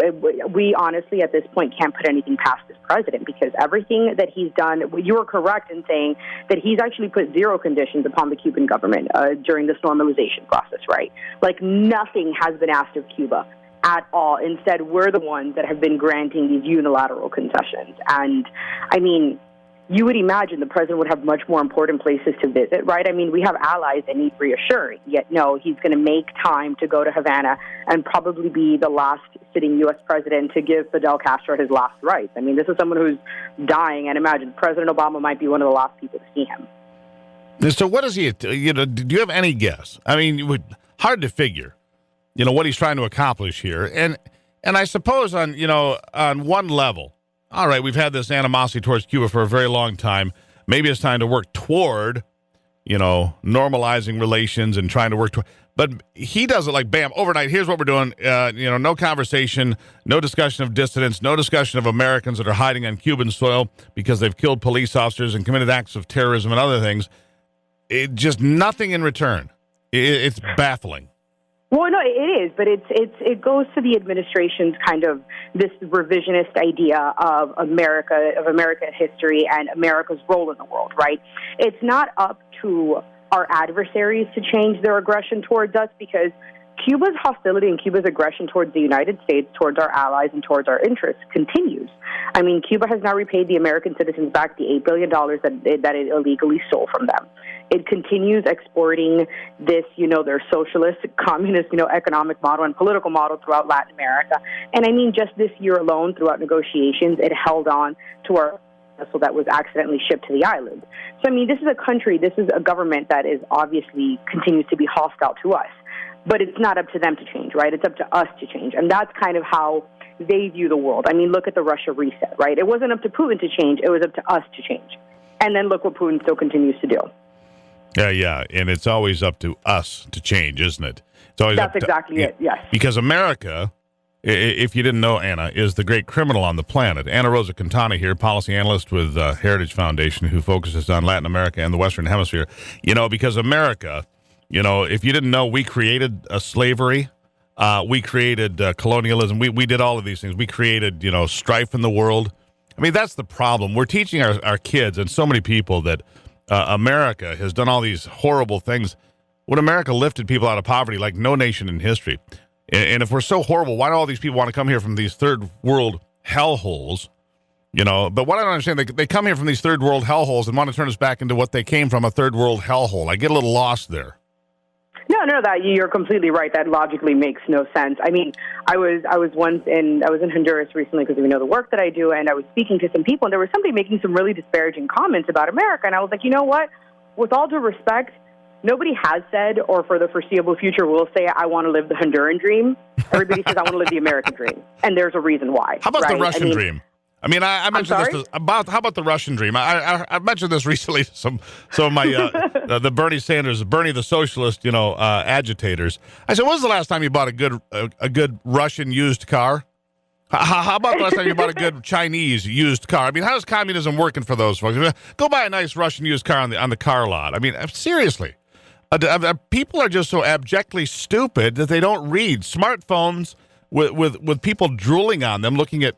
we honestly at this point can't put anything past this president because everything that he's done, you were correct in saying that he's actually put zero conditions upon the Cuban government during this normalization process, right? Like nothing has been asked of Cuba at all. Instead, we're the ones that have been granting these unilateral concessions. And I mean, you would imagine the president would have much more important places to visit, right? I mean, we have allies that need reassuring, yet no, he's going to make time to go to Havana and probably be the last sitting U.S. president to give Fidel Castro his last rites. I mean, this is someone who's dying, and imagine President Obama might be one of the last people to see him. So what is he, do you have any guess? I mean, hard to figure, what he's trying to accomplish here. And I suppose on one level, all right, we've had this animosity towards Cuba for a very long time. Maybe it's time to work toward, normalizing relations and trying to work toward. But he does it like, bam, overnight, here's what we're doing. No conversation, no discussion of dissidents, no discussion of Americans that are hiding on Cuban soil because they've killed police officers and committed acts of terrorism and other things. Just nothing in return. It's baffling. Well, no, it is, but it goes to the administration's kind of this revisionist idea of American history and America's role in the world, right? It's not up to our adversaries to change their aggression towards us because Cuba's hostility and Cuba's aggression towards the United States, towards our allies, and towards our interests continues. I mean, Cuba has now repaid the American citizens back the $8 billion that it illegally stole from them. It continues exporting this, their socialist, communist, economic model and political model throughout Latin America. And I mean, just this year alone, throughout negotiations, it held on to our vessel that was accidentally shipped to the island. So, I mean, this is a government that is obviously continues to be hostile to us. But it's not up to them to change, right? It's up to us to change. And that's kind of how they view the world. I mean, look at the Russia reset, right? It wasn't up to Putin to change. It was up to us to change. And then look what Putin still continues to do. Yeah, and it's always up to us to change, isn't it? It's always That's exactly it, yes. Because America, if you didn't know, Anna, is the great criminal on the planet. Anna Rosa Quintana here, policy analyst with Heritage Foundation, who focuses on Latin America and the Western Hemisphere. Because America, if you didn't know, we created slavery. We created colonialism. We did all of these things. We created, strife in the world. I mean, that's the problem. We're teaching our kids and so many people that America has done all these horrible things. When America lifted people out of poverty like no nation in history. And if we're so horrible, why do all these people want to come here from these third world hellholes? But what I don't understand, they come here from these third world hellholes and want to turn us back into what they came from, a third world hellhole. I get a little lost there. No, that you're completely right. That logically makes no sense. I mean, I was in Honduras recently because we know the work that I do, and I was speaking to some people, and there was somebody making some really disparaging comments about America, and I was like, you know what? With all due respect, nobody has said, or for the foreseeable future will say, I want to live the Honduran dream. Everybody says, I want to live the American dream, and there's a reason why. How about the Russian dream? I mean, I mentioned this how about the Russian dream? I mentioned this recently to some of my the Bernie Sanders, Bernie the socialist, agitators. I said, when was the last time you bought a good Russian used car? How about the last time you bought a good Chinese used car? I mean, how's communism working for those folks? Go buy a nice Russian used car on the car lot. I mean, seriously, people are just so abjectly stupid that they don't read smartphones with people drooling on them, looking at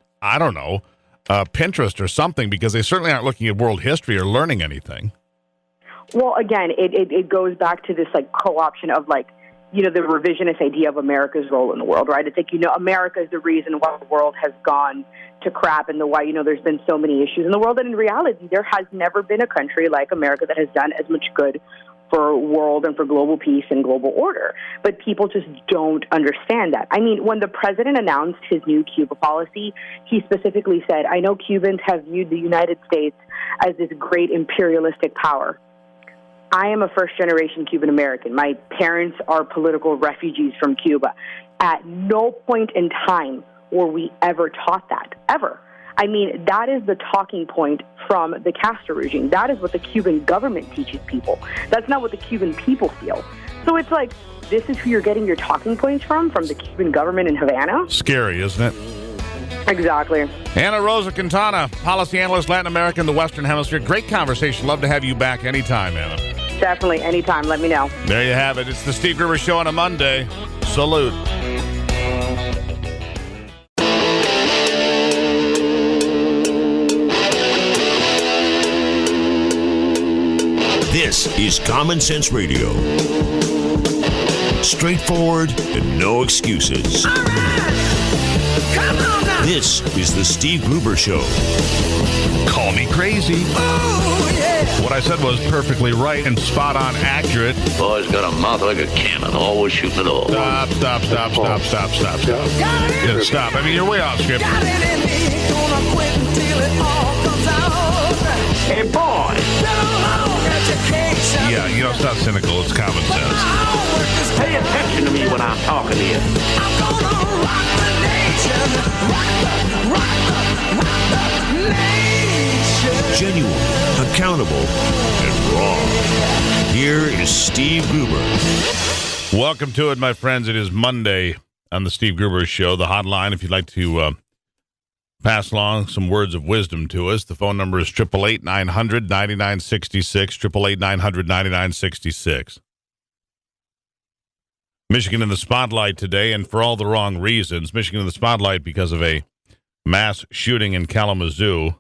Pinterest or something, because they certainly aren't looking at world history or learning anything. Well, again, it goes back to this co-option of the revisionist idea of America's role in the world, right? It's America is the reason why the world has gone to crap and why there's been so many issues in the world. And in reality, there has never been a country like America that has done as much good for world and for global peace and global order. But people just don't understand that. I mean, when the president announced his new Cuba policy, he specifically said, I know Cubans have viewed the United States as this great imperialistic power. I am a first-generation Cuban American. My parents are political refugees from Cuba. At no point in time were we ever taught that, ever. I mean, that is the talking point from the Castro regime. That is what the Cuban government teaches people. That's not what the Cuban people feel. So it's like, this is who you're getting your talking points from the Cuban government in Havana? Scary, isn't it? Exactly. Anna Rosa Quintana, policy analyst, Latin America and the Western Hemisphere. Great conversation. Love to have you back anytime, Anna. Definitely, anytime. Let me know. There you have it. It's the Steve Gruber Show on a Monday. Salute. This is Common Sense Radio. Straightforward and no excuses. All right. Come on now. This is the Steve Gruber Show. Call me crazy. Oh, yeah. What I said was perfectly right and spot on accurate. Boy's got a mouth like a cannon, always shooting it all. Stop. Yeah, stop. I mean, you're way off script. Got it in me. Gonna quit until it all comes out. Hey, boy. Been a long education. Yeah, it's not cynical. It's common sense. Pay attention to me when I'm talking to you. I'm gonna rock the nation. Rock the nation. Genuine, accountable, and raw. Here is Steve Gruber. Welcome to it, my friends. It is Monday on the Steve Gruber Show. The hotline, if you'd like to pass along some words of wisdom to us, the phone number is 888-900-9966, 888-900-9966. Michigan in the spotlight today, and for all the wrong reasons. Michigan in the spotlight because of a mass shooting in Kalamazoo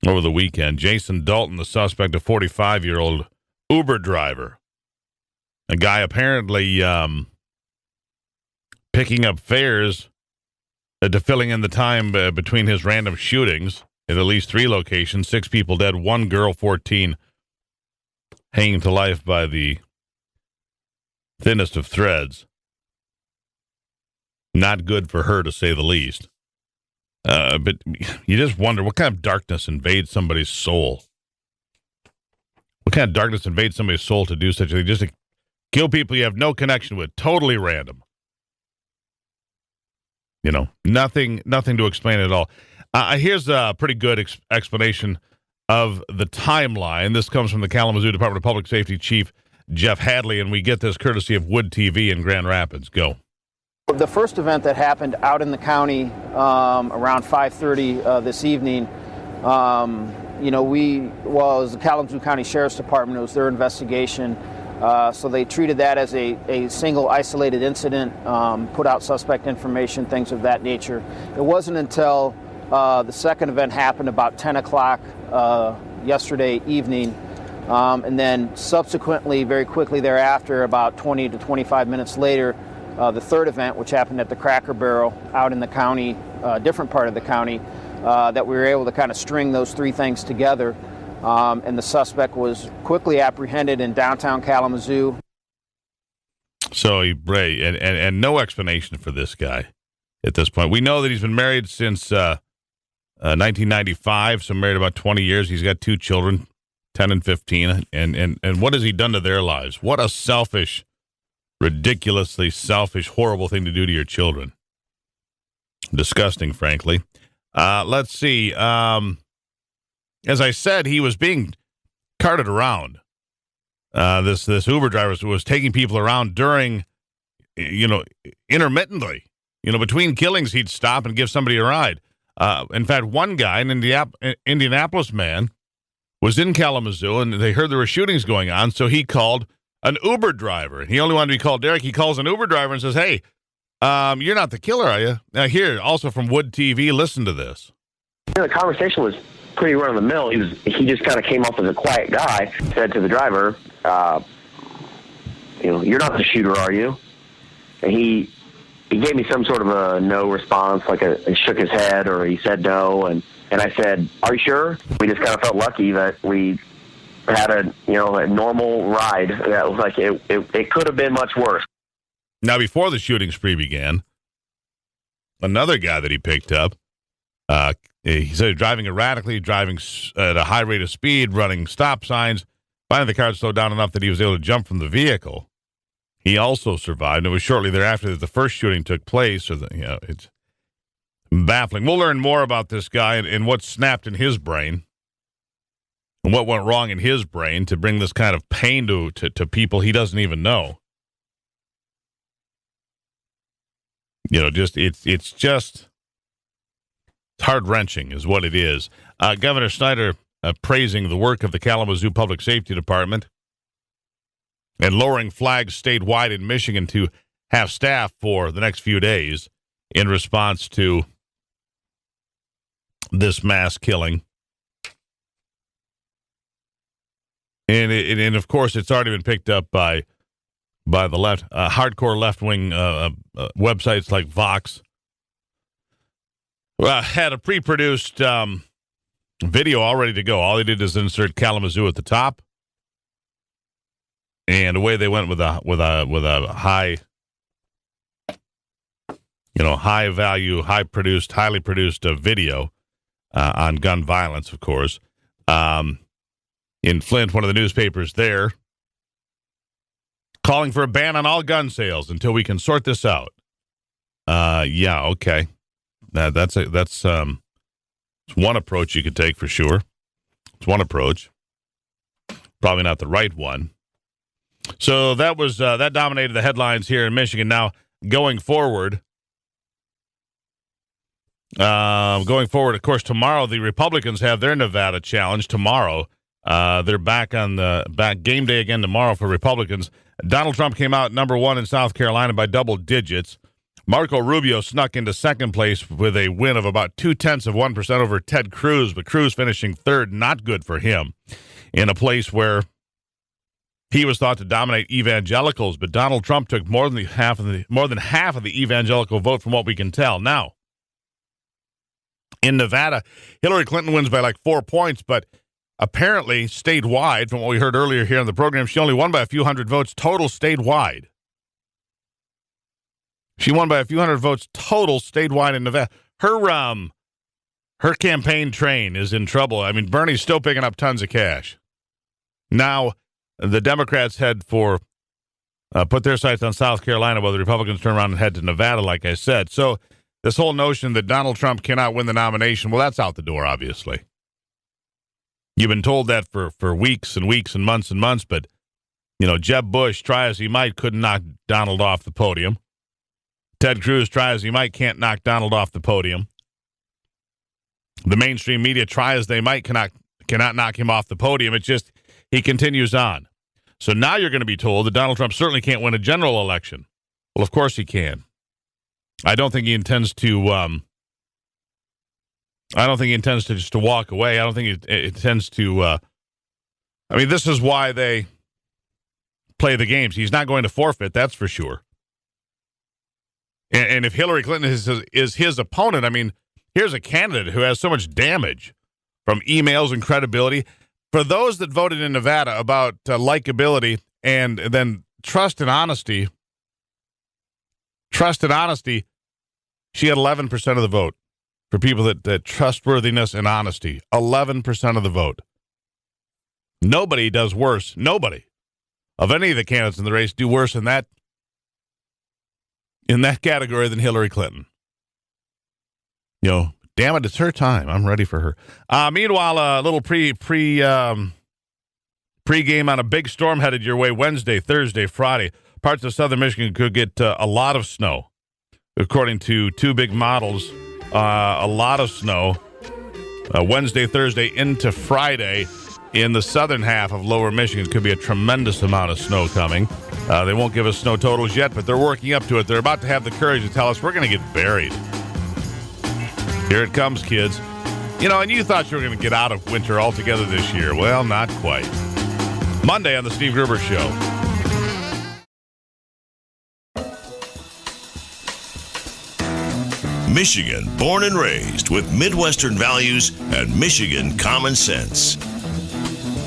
over the weekend. Jason Dalton, the suspect, a 45-year-old Uber driver. A guy apparently picking up fares to filling in the time between his random shootings at least 3 locations. 6 people dead, 1 girl, 14 hanging to life by the thinnest of threads. Not good for her, to say the least. But you just wonder what kind of darkness invades somebody's soul. What kind of darkness invades somebody's soul to do such a thing? Just to kill people you have no connection with. Totally random. Nothing to explain at all. Here's a pretty good explanation of the timeline. This comes from the Kalamazoo Department of Public Safety Chief Jeff Hadley, and we get this courtesy of Wood TV in Grand Rapids. Go. The first event that happened out in the county around 5:30 this evening, it was the Kalamazoo County Sheriff's Department. It was their investigation. So they treated that as a single isolated incident, put out suspect information, things of that nature. It wasn't until the second event happened about 10 o'clock yesterday evening, and then subsequently, very quickly thereafter, about 20 to 25 minutes later, the third event, which happened at the Cracker Barrel out in the county, different part of the county, that we were able to kind of string those 3 things together. And the suspect was quickly apprehended in downtown Kalamazoo. So, Ray, and no explanation for this guy at this point. We know that he's been married since 1995, so married about 20 years. He's got 2 children, 10 and 15. And what has he done to their lives? What a selfish, ridiculously selfish, horrible thing to do to your children. Disgusting, frankly. Let's see. As I said, he was being carted around. This Uber driver was taking people around during, intermittently. Between killings, he'd stop and give somebody a ride. In fact, one guy, an Indianapolis man, was in Kalamazoo, and they heard there were shootings going on, so he called an Uber driver. He only wanted to be called Derek. He calls an Uber driver and says, hey, you're not the killer, are you? Now, here, also from Wood TV, listen to this. The conversation was pretty run-of-the-mill. He just kind of came off as a quiet guy. Said to the driver, you're not the shooter, are you? And he gave me some sort of a no response, like he shook his head or he said no. And I said, are you sure? We just kind of felt lucky that we had a normal ride. That was like it could have been much worse. Now, before the shooting spree began, another guy that he picked up, he said driving erratically, driving at a high rate of speed, running stop signs. Finally, the car slowed down enough that he was able to jump from the vehicle. He also survived. It was shortly thereafter that the first shooting took place. It's baffling. We'll learn more about this guy and what snapped in his brain and what went wrong in his brain to bring this kind of pain to people he doesn't even know. It's just heart-wrenching is what it is. Governor Snyder praising the work of the Kalamazoo Public Safety Department and lowering flags statewide in Michigan to have staff for the next few days in response to this mass killing. And of course, it's already been picked up by the left, hardcore left-wing websites like Vox. Had a pre-produced video all ready to go. All they did is insert Kalamazoo at the top, and away they went with a high, high value, highly produced video on gun violence. Of course, in Flint, one of the newspapers there calling for a ban on all gun sales until we can sort this out. Yeah, okay. That's one approach you could take for sure. It's one approach. Probably not the right one. So that was that dominated the headlines here in Michigan. Now, going forward, of course, tomorrow the Republicans have their Nevada challenge. Tomorrow, they're back game day again tomorrow for Republicans. Donald Trump came out number one in South Carolina by double digits. Marco Rubio snuck into second place with a win of about 0.2% over Ted Cruz, but Cruz finishing third, not good for him, in a place where he was thought to dominate evangelicals. But Donald Trump took more than half of the evangelical vote, from what we can tell. Now, in Nevada, Hillary Clinton wins by like 4 points, but apparently statewide, from what we heard earlier here on the program, she only won by a few hundred votes total statewide. She won by a few hundred votes total statewide in Nevada. Her campaign train is in trouble. I mean, Bernie's still picking up tons of cash. Now, the Democrats put their sights on South Carolina, while the Republicans turn around and head to Nevada, like I said. So this whole notion that Donald Trump cannot win the nomination, well, that's out the door, obviously. You've been told that for weeks and weeks and months, but, Jeb Bush, try as he might, couldn't knock Donald off the podium. Ted Cruz, try as he might, can't knock Donald off the podium. The mainstream media, try as they might, cannot knock him off the podium. It's just he continues on. So now you're going to be told that Donald Trump certainly can't win a general election. Well, of course he can. I don't think he intends to. I don't think he intends to just to walk away. I don't think he intends to. This is why they play the games. He's not going to forfeit. That's for sure. And if Hillary Clinton is his opponent, here's a candidate who has so much damage from emails and credibility. For those that voted in Nevada about likability and then trust and honesty, she had 11% of the vote. For people that trustworthiness and honesty, 11% of the vote. Nobody does worse. Nobody of any of the candidates in the race do worse in that category than Hillary Clinton. Damn it, it's her time. I'm ready for her. Meanwhile, a little pregame on a big storm headed your way Wednesday, Thursday, Friday. Parts of southern Michigan could get a lot of snow, according to two big models. A lot of snow Wednesday, Thursday into Friday in the southern half of lower Michigan. Could be a tremendous amount of snow coming. They won't give us snow totals yet, but they're working up to it. They're about to have the courage to tell us we're going to get buried. Here it comes, kids. And you thought you were going to get out of winter altogether this year. Well, not quite. Monday on the Steve Gruber Show. Michigan, born and raised with Midwestern values and Michigan common sense.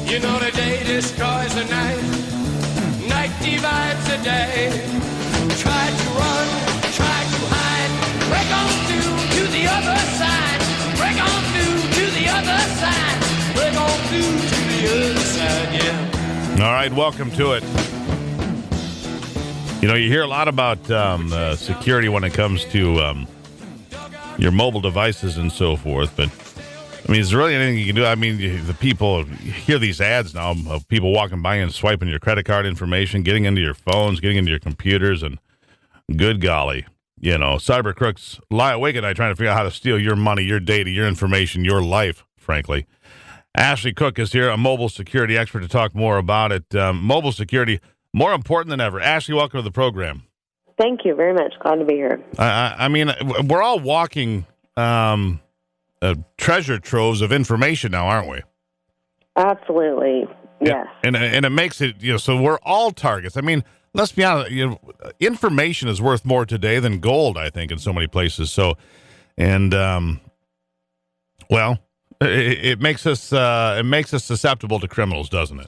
You know the day destroys the night, night divides the day. Try to run, try to hide, break on through to the other side, break on through to the other side, break on through to the other side, yeah. All right, welcome to it. You know, you hear a lot about security when it comes to your mobile devices and so forth, but I mean, is there really anything you can do? I mean, the people, you hear these ads now of people walking by and swiping your credit card information, getting into your phones, getting into your computers, and good golly, you know, cyber crooks lie awake at night trying to figure out how to steal your money, your data, your information, your life, frankly. Ashley Cook is here, a mobile security expert, to talk more about it. Mobile security, more important than ever. Ashley, welcome to the program. Thank you very much. Glad to be here. I mean, we're all walking treasure troves of information now, aren't we? Absolutely. Yes. And it makes it, you know, so we're all targets. I mean, let's be honest, you know, information is worth more today than gold, I think, in so many places. So, and, well, it makes us susceptible to criminals, doesn't it?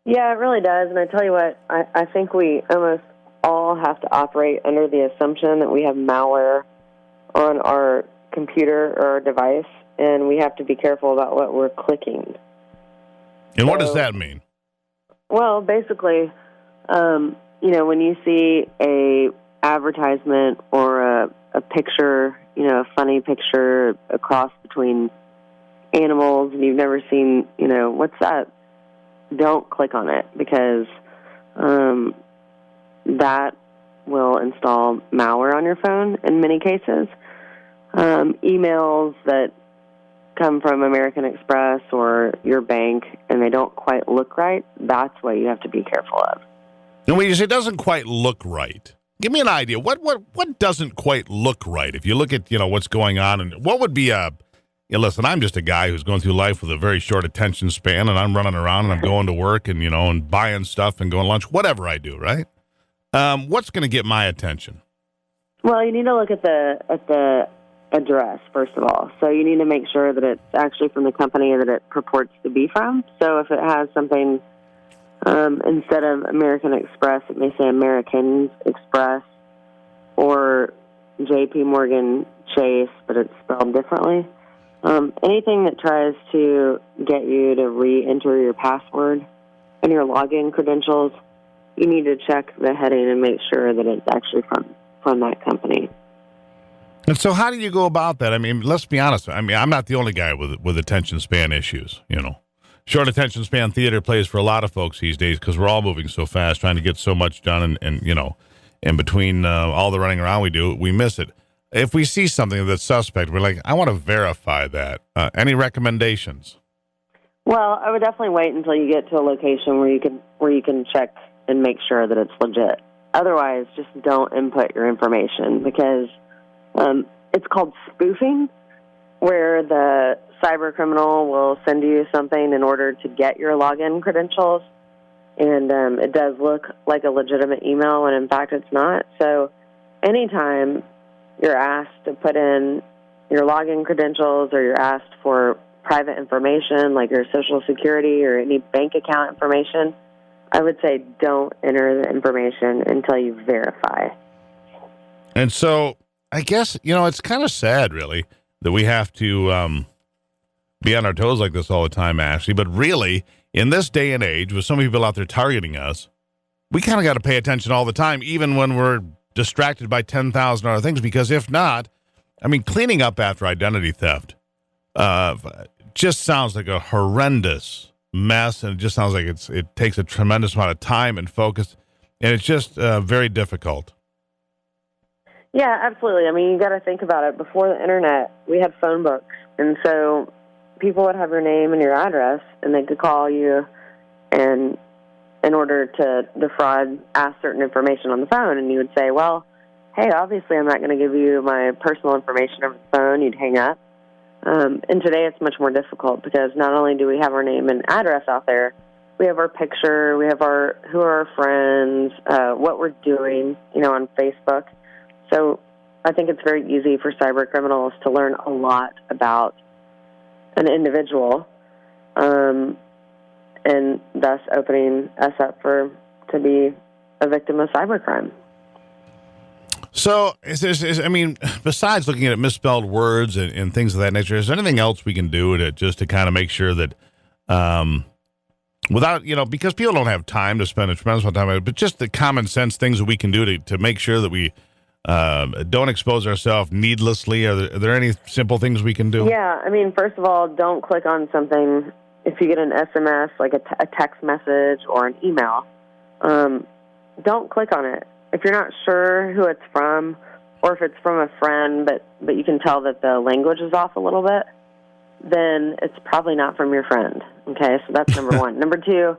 Yeah, it really does. And I tell you what, I think we almost all have to operate under the assumption that we have malware on our computer or our device, and we have to be careful about what we're clicking. And what does that mean? Well, basically, you know, when you see a advertisement or a picture, you know, a funny picture, a cross between animals, and you've never seen, you know, what's that? Don't click on it, because that will install malware on your phone in many cases. Emails that come from American Express or your bank and they don't quite look right, that's what you have to be careful of. And when you say it doesn't quite look right, give me an idea. What doesn't quite look right? If you look at, you know, what's going on, and what would be listen, I'm just a guy who's going through life with a very short attention span, and I'm running around and I'm going to work and, you know, and buying stuff and going to lunch, whatever I do, right? What's going to get my attention? Well, you need to look at the address, first of all. So you need to make sure that it's actually from the company that it purports to be from. So if it has something, instead of American Express, it may say American Express or JP Morgan Chase, but it's spelled differently. Anything that tries to get you to re-enter your password and your login credentials, you need to check the heading and make sure that it's actually from that company. And so how do you go about that? I mean, let's be honest. I mean, I'm not the only guy with attention span issues, you know. Short attention span theater plays for a lot of folks these days because we're all moving so fast, trying to get so much done, and you know, in between all the running around we do, we miss it. If we see something that's suspect, we're like, I want to verify that. Any recommendations? Well, I would definitely wait until you get to a location where you can check and make sure that it's legit. Otherwise, just don't input your information, because it's called spoofing, where the cyber criminal will send you something in order to get your login credentials, and it does look like a legitimate email when in fact it's not. So anytime you're asked to put in your login credentials, or you're asked for private information like your Social Security or any bank account information, I would say don't enter the information until you verify. And so I guess, you know, it's kind of sad, really, that we have to be on our toes like this all the time, Ashley. But really, in this day and age, with so many people out there targeting us, we kind of got to pay attention all the time, even when we're distracted by 10,000 other things. Because if not, I mean, cleaning up after identity theft just sounds like a horrendous mess, and it just sounds like it takes a tremendous amount of time and focus, and it's just very difficult. Yeah, absolutely. I mean, you got to think about it. Before the internet, we had phone books, and so people would have your name and your address, and they could call you, and in order to defraud, ask certain information on the phone, and you would say, well, hey, obviously I'm not going to give you my personal information over the phone. You'd hang up. And today it's much more difficult, because not only do we have our name and address out there, we have our picture, we have who are our friends, what we're doing, you know, on Facebook. So I think it's very easy for cyber criminals to learn a lot about an individual. and thus opening us up to be a victim of cybercrime. So, besides looking at misspelled words and things of that nature, is there anything else we can do to kind of make sure that, without, because people don't have time to spend a tremendous amount of time on it, but just the common sense things that we can do to make sure that we don't expose ourselves needlessly? Are there any simple things we can do? Yeah, first of all, don't click on something. If you get an SMS, like a text message or an email, don't click on it. If you're not sure who it's from, or if it's from a friend, but you can tell that the language is off a little bit, then it's probably not from your friend. Okay, so that's number one. Number two,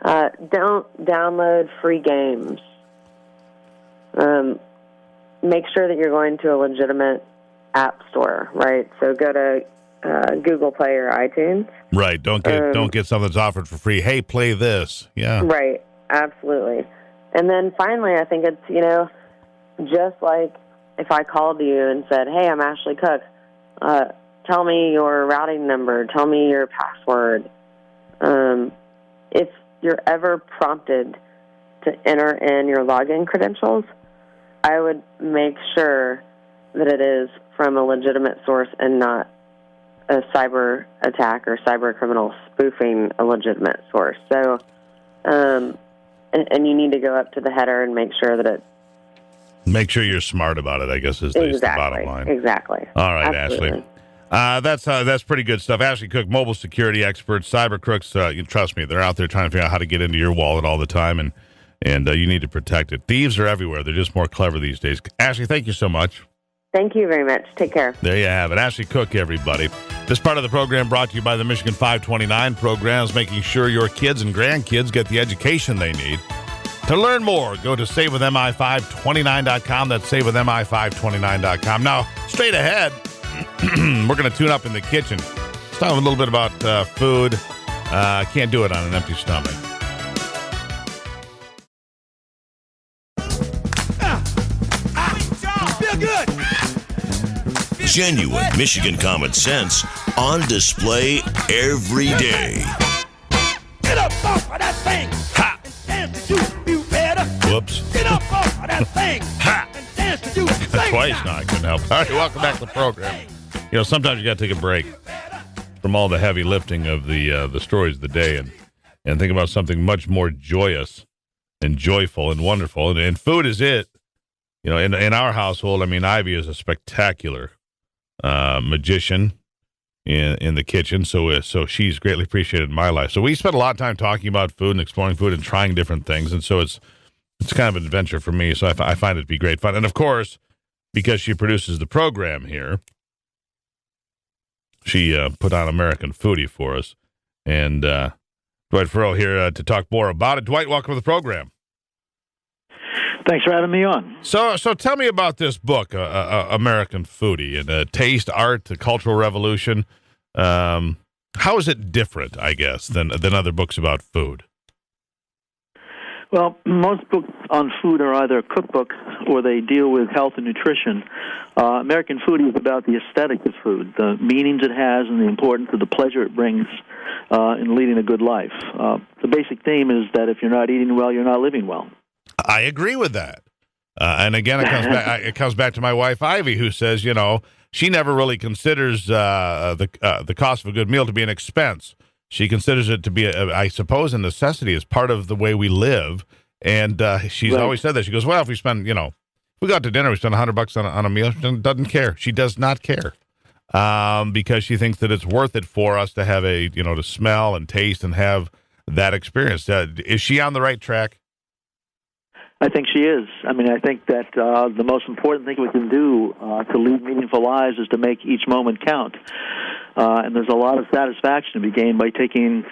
don't download free games. Make sure that you're going to a legitimate app store, right? So go to Google Play or iTunes. Right. Don't get something that's offered for free. Hey, play this. Yeah. Right. Absolutely. And then finally, I think it's, just like if I called you and said, hey, I'm Ashley Cook, tell me your routing number, tell me your password. If you're ever prompted to enter in your login credentials, I would make sure that it is from a legitimate source and not a cyber attack or cyber criminal spoofing a legitimate source. So, and you need to go up to the header and make sure that make sure you're smart about it, I guess, is the bottom line. Exactly. All right, Absolutely. Ashley. That's pretty good stuff. Ashley Cook, mobile security expert, cyber crooks. You trust me, they're out there trying to figure out how to get into your wallet all the time, and you need to protect it. Thieves are everywhere. They're just more clever these days. Ashley, thank you so much. Thank you very much. Take care. There you have it. Ashley Cook, everybody. This part of the program brought to you by the Michigan 529 programs, making sure your kids and grandkids get the education they need. To learn more, go to SaveWithMI529.com. That's SaveWithMI529.com. Now, straight ahead, we're going to tune up in the kitchen. Let's talk a little bit about food. Can't do it on an empty stomach. Feel good. Genuine Michigan common sense on display every day. Get up off of that thing. Ha! And dance to you better. Whoops. Get up off of that thing. Ha! And dance to you. Twice now, I couldn't help. All right, welcome back to the program. Sometimes you got to take a break from all the heavy lifting of the stories of the day and think about something much more joyous and joyful and wonderful. And food is it. In our household, Ivy is a spectacular magician in the kitchen, so she's greatly appreciated in my life. So we spend a lot of time talking about food and exploring food and trying different things, and so it's kind of an adventure for me. So I find it to be great fun, and of course, because she produces the program here, she put on American Foodie for us, and Dwight Forrow here to talk more about it. Dwight, welcome to the program. Thanks for having me on. So tell me about this book, American Foodie, and Taste, Art, the Cultural Revolution. How is it different, I guess, than other books about food? Well, most books on food are either cookbooks or they deal with health and nutrition. American Foodie is about the aesthetic of food, the meanings it has and the importance of the pleasure it brings in leading a good life. The basic theme is that if you're not eating well, you're not living well. I agree with that. And again, it comes back to my wife, Ivy, who says, she never really considers the cost of a good meal to be an expense. She considers it to be, I suppose, a necessity as part of the way we live. And she's always said that. She goes, well, if we spend, if we go out to dinner, we spend $100 on a meal. She doesn't care. She does not care because she thinks that it's worth it for us to have to smell and taste and have that experience. Is she on the right track? I think she is. I think that the most important thing we can do to lead meaningful lives is to make each moment count. And there's a lot of satisfaction to be gained by taking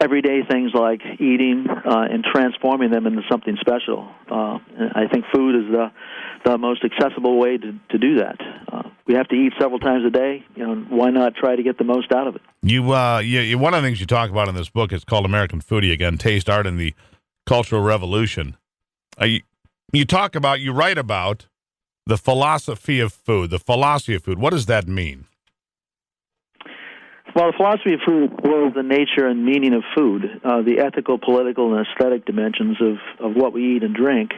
everyday things like eating and transforming them into something special. And I think food is the most accessible way to do that. We have to eat several times a day. Why not try to get the most out of it? One of the things you talk about in this book is called American Foodie, again, Taste, Art, and the Cultural Revolution. You write about the philosophy of food, the philosophy of food. What does that mean? Well, the philosophy of food explores the nature and meaning of food, the ethical, political, and aesthetic dimensions of what we eat and drink.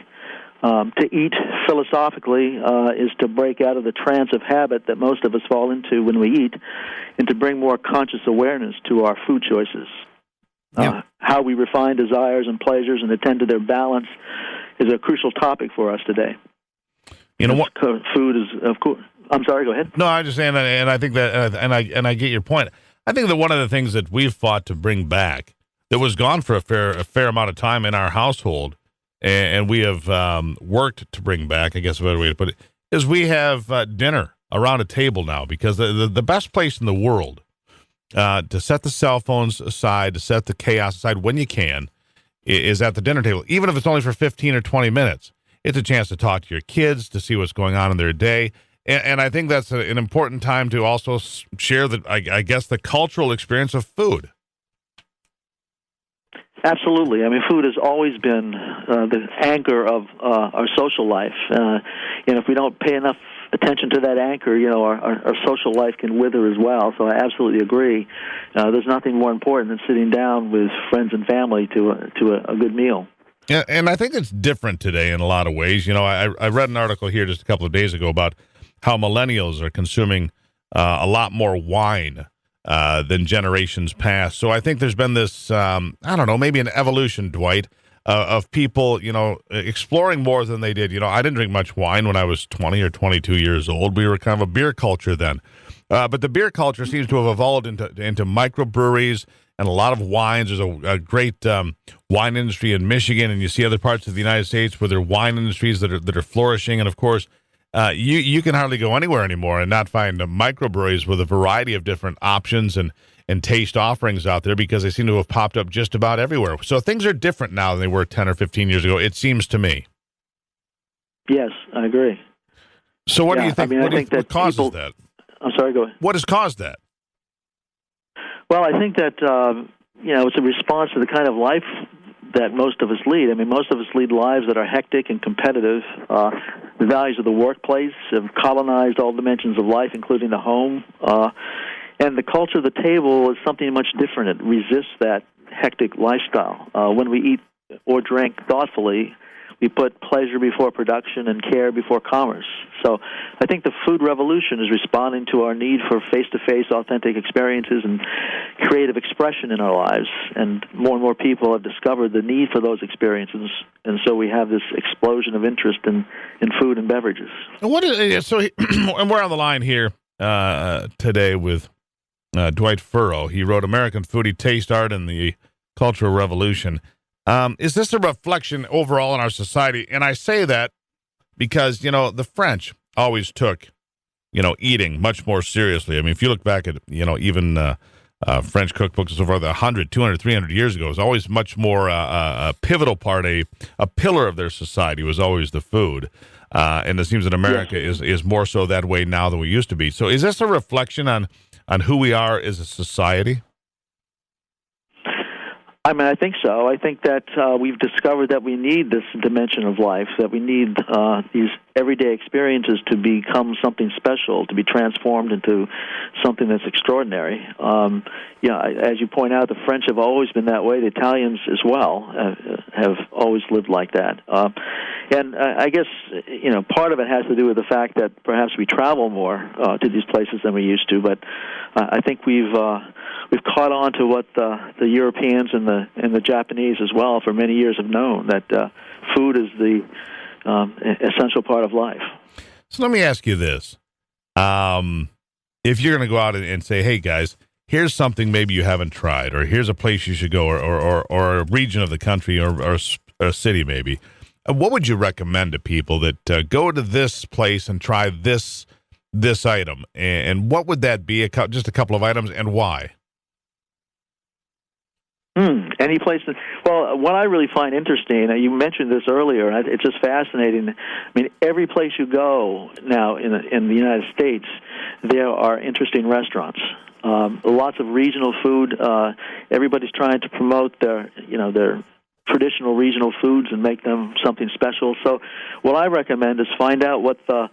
To eat philosophically is to break out of the trance of habit that most of us fall into when we eat, and to bring more conscious awareness to our food choices. How we refine desires and pleasures and attend to their balance is a crucial topic for us today. You know what? Food is, of course. I'm sorry. Go ahead. No, I just saying, and I think that, and I get your point. I think that one of the things that we've fought to bring back that was gone for a fair amount of time in our household, and we have worked to bring back, I guess a better way to put it, is we have dinner around a table now, because the best place in the world to set the cell phones aside, to set the chaos aside when you can, is at the dinner table, even if it's only for 15 or 20 minutes. It's a chance to talk to your kids, to see what's going on in their day. And I think that's an important time to also share I guess, the cultural experience of food. Absolutely. I mean, food has always been the anchor of our social life. And if we don't pay enough attention to that anchor, our social life can wither as well. So I absolutely agree. There's nothing more important than sitting down with friends and family to a good meal. Yeah, and I think it's different today in a lot of ways. I read an article here just a couple of days ago about how millennials are consuming a lot more wine than generations past. So I think there's been this, maybe an evolution, Dwight, of people, exploring more than they did. I didn't drink much wine when I was 20 or 22 years old. We were kind of a beer culture then. But the beer culture seems to have evolved into microbreweries and a lot of wines. There's a great wine industry in Michigan, and you see other parts of the United States where there are wine industries that are flourishing. And, of course, you can hardly go anywhere anymore and not find microbreweries with a variety of different options and taste offerings out there, because they seem to have popped up just about everywhere. So things are different now than they were 10 or 15 years ago, it seems to me. Yes, I agree. So what do you think? What causes that? I'm sorry, go ahead. What has caused that? Well, I think that, it's a response to the kind of life that most of us lead. I mean, most of us lead lives that are hectic and competitive. The values of the workplace have colonized all dimensions of life, including the home. And the culture of the table is something much different. It resists that hectic lifestyle. When we eat or drink thoughtfully, we put pleasure before production and care before commerce. So I think the food revolution is responding to our need for face-to-face authentic experiences and creative expression in our lives. And more people have discovered the need for those experiences. And so we have this explosion of interest in food and beverages. And and we're on the line here today with Dwight Forrow. He wrote American Foodie Taste Art and the Cultural Revolution. Is this a reflection overall in our society? And I say that because, the French always took, eating much more seriously. I mean, if you look back at, even French cookbooks over 100, 200, 300 years ago, it was always much more a pivotal part, a pillar of their society was always the food. And it seems that America is more so that way now than we used to be. So is this a reflection on who we are as a society? I mean, I think so. I think that we've discovered that we need this dimension of life, that we need these everyday experiences to become something special, to be transformed into something that's extraordinary. As you point out, the French have always been that way. The Italians as well have always lived like that. And I guess, part of it has to do with the fact that perhaps we travel more to these places than we used to. But I think we've caught on to what the Europeans and the Japanese as well for many years have known, that food is the essential part of life. So let me ask you this. If you're going to go out and say, hey, guys, here's something maybe you haven't tried, or here's a place you should go, or a region of the country, or a city maybe, what would you recommend to people that go to this place and try this item? And what would that be? Just a couple of items, and why? Any place? Well, what I really find interesting, you mentioned this earlier, and it's just fascinating. I mean, every place you go now in the United States, there are interesting restaurants. Lots of regional food. Everybody's trying to promote their traditional regional foods and make them something special. So what I recommend is find out what the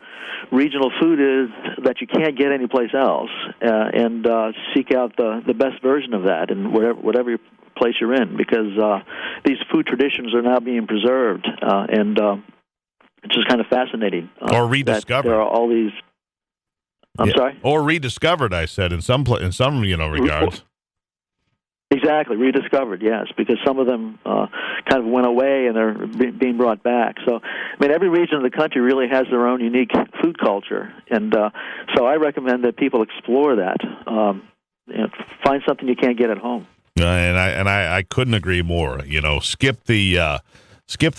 regional food is that you can't get anyplace else, and seek out the best version of that in whatever place you're in, because these food traditions are now being preserved, and it's just kind of fascinating. Or rediscovered. There are all these... I'm sorry? Or rediscovered, I said, in some regards. Exactly, rediscovered, yes, because some of them kind of went away and they're being brought back. So, I mean, every region of the country really has their own unique food culture, and so I recommend that people explore that. Find something you can't get at home. And I couldn't agree more. Skip the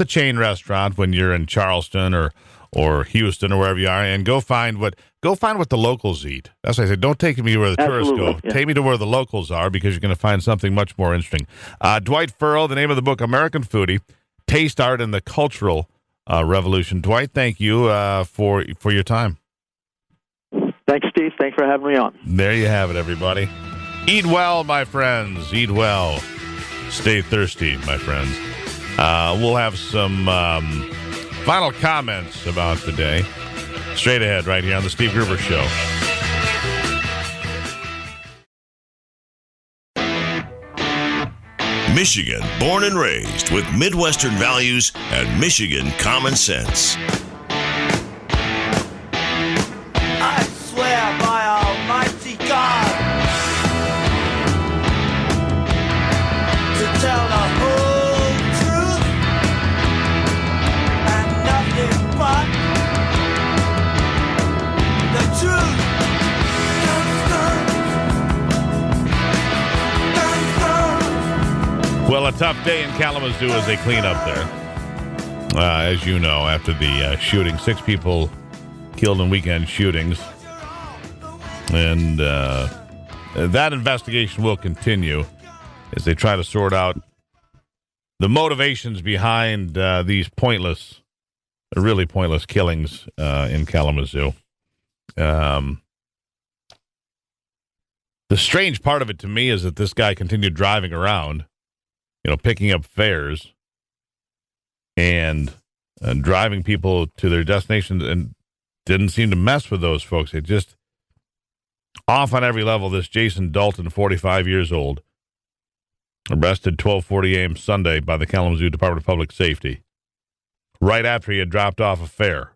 chain restaurant when you're in Charleston or Houston or wherever you are, and go find what the locals eat. That's why I said, don't take me where the tourists go. Yeah. Take me to where the locals are, because you're going to find something much more interesting. Dwight Forrow, the name of the book, American Foodie, Taste, Art, and the Cultural Revolution. Dwight, thank you for your time. Thanks, Steve. Thanks for having me on. There you have it, everybody. Eat well, my friends. Eat well. Stay thirsty, my friends. We'll have some final comments about the day straight ahead right here on the Steve Gruber Show. Michigan, born and raised with Midwestern values and Michigan common sense. I swear by Almighty God to tell the whole truth and nothing but the truth. Well, a tough day in Kalamazoo as they clean up there. As you know, after the shooting, 6 people killed in weekend shootings. And that investigation will continue as they try to sort out the motivations behind these really pointless killings in Kalamazoo. The strange part of it to me is that this guy continued driving around, picking up fares and driving people to their destinations, and didn't seem to mess with those folks. It just off on every level. This Jason Dalton, 45 years old, arrested 12:40 a.m. Sunday by the Kalamazoo Department of Public Safety, right after he had dropped off a fare.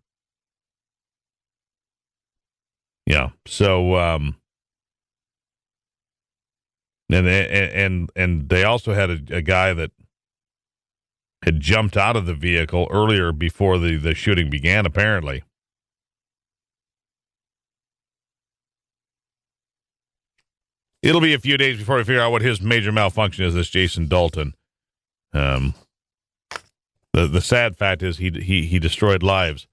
Yeah, so and they also had a guy that had jumped out of the vehicle earlier before the shooting began, apparently. It'll be a few days before we figure out what his major malfunction is, this Jason Dalton. The sad fact is he destroyed lives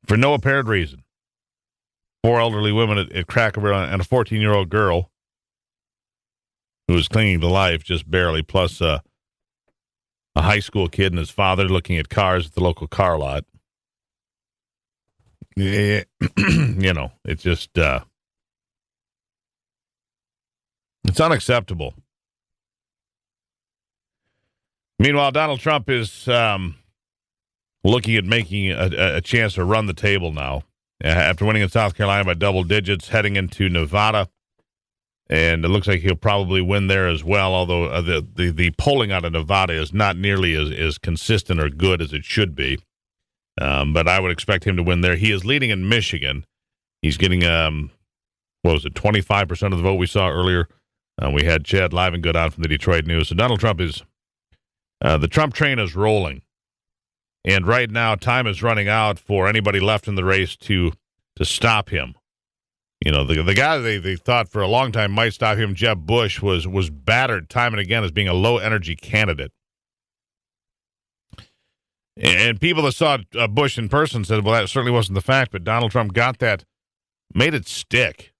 for no apparent reason. 4 elderly women at Cracker Barrel and a 14-year-old girl who was clinging to life just barely, plus a high school kid and his father looking at cars at the local car lot. Yeah, it's just it's unacceptable. Meanwhile, Donald Trump is looking at making a chance to run the table now. After winning in South Carolina by double digits, heading into Nevada, and it looks like he'll probably win there as well, although the polling out of Nevada is not nearly as consistent or good as it should be. But I would expect him to win there. He is leading in Michigan. He's getting, 25% of the vote we saw earlier. We had Chad Livengood on from the Detroit News. So Donald Trump is, the Trump train is rolling. And right now, time is running out for anybody left in the race to stop him. The guy they thought for a long time might stop him, Jeb Bush, was battered time and again as being a low-energy candidate. And people that saw Bush in person said, well, that certainly wasn't the fact, but Donald Trump got that, made it stick.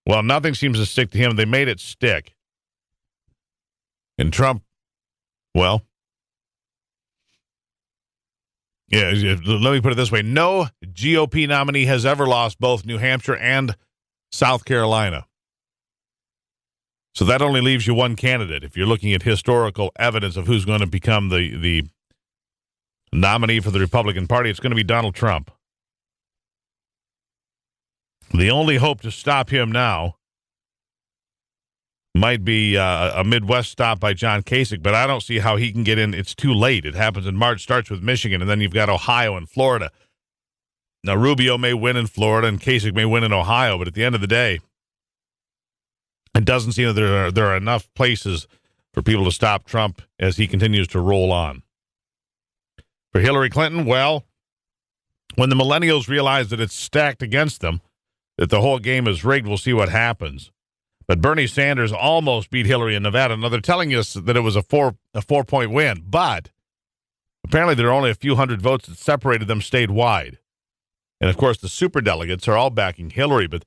Well, nothing seems to stick to him. They made it stick. And Trump, well... Yeah, let me put it this way. No GOP nominee has ever lost both New Hampshire and South Carolina. So that only leaves you one candidate. If you're looking at historical evidence of who's going to become the nominee for the Republican Party, it's going to be Donald Trump. The only hope to stop him now might be a Midwest stop by John Kasich, but I don't see how he can get in. It's too late. It happens in March, starts with Michigan, and then you've got Ohio and Florida. Now, Rubio may win in Florida and Kasich may win in Ohio, but at the end of the day, it doesn't seem that there are enough places for people to stop Trump as he continues to roll on. For Hillary Clinton, well, when the millennials realize that it's stacked against them, that the whole game is rigged, we'll see what happens. But Bernie Sanders almost beat Hillary in Nevada. Now, they're telling us that it was a 4-point win, but apparently there are only a few hundred votes that separated them statewide. And, of course, the superdelegates are all backing Hillary, but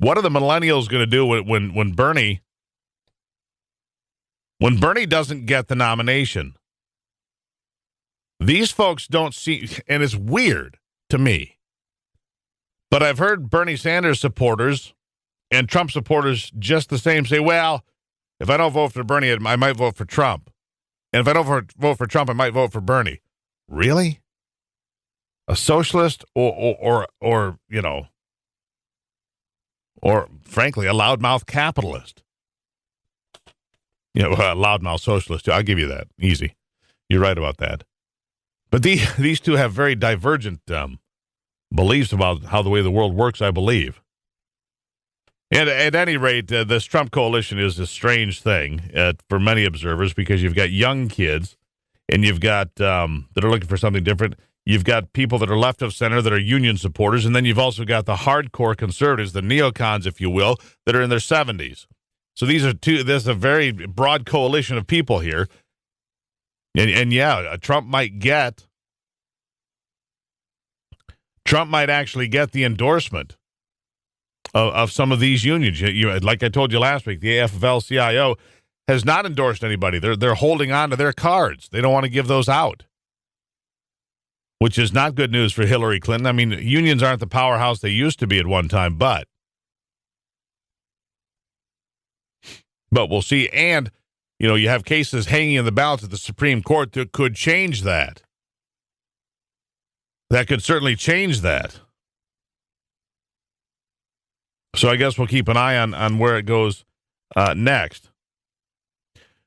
what are the millennials going to do when Bernie doesn't get the nomination? These folks don't see, and it's weird to me, but I've heard Bernie Sanders supporters and Trump supporters just the same say, well, if I don't vote for Bernie, I might vote for Trump. And if I don't vote for Trump, I might vote for Bernie. Really? A socialist or you know, or, frankly, a loudmouth capitalist. You know, a loudmouth socialist, too. I'll give you that. Easy. You're right about that. But these two have very divergent beliefs about how the way the world works, I believe. And at any rate, this Trump coalition is a strange thing for many observers because you've got young kids and you've got that are looking for something different. You've got people that are left of center that are union supporters, and then you've also got the hardcore conservatives, the neocons, if you will, that are in their 70s. So there's a very broad coalition of people here. And yeah, Trump might actually get the endorsement of some of these unions. Like I told you last week, the AFL-CIO has not endorsed anybody. They're holding on to their cards. They don't want to give those out, which is not good news for Hillary Clinton. I mean, unions aren't the powerhouse they used to be at one time, but we'll see. And, you know, you have cases hanging in the balance at the Supreme Court that could change that. That could certainly change that. So I guess we'll keep an eye on where it goes next.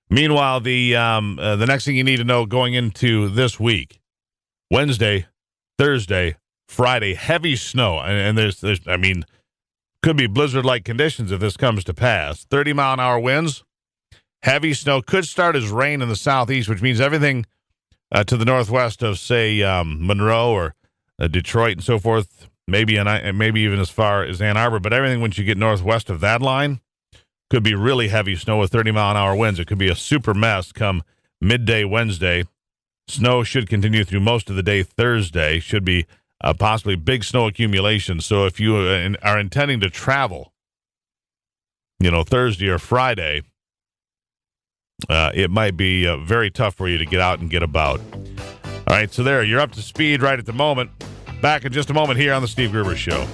Meanwhile, the next thing you need to know going into this week, Wednesday, Thursday, Friday, heavy snow. And there's I mean, could be blizzard-like conditions if this comes to pass. 30-mile-an-hour winds, heavy snow. Could start as rain in the southeast, which means everything to the northwest of, say, Monroe or Detroit and so forth, maybe even as far as Ann Arbor. But everything once you get northwest of that line could be really heavy snow with 30-mile-an-hour winds. It could be a super mess come midday Wednesday. Snow should continue through most of the day Thursday. Should be possibly big snow accumulation. So if you are intending to travel, you know, Thursday or Friday, it might be very tough for you to get out and get about. All right, so there, you're up to speed right at the moment. Back in just a moment here on the Steve Gruber Show.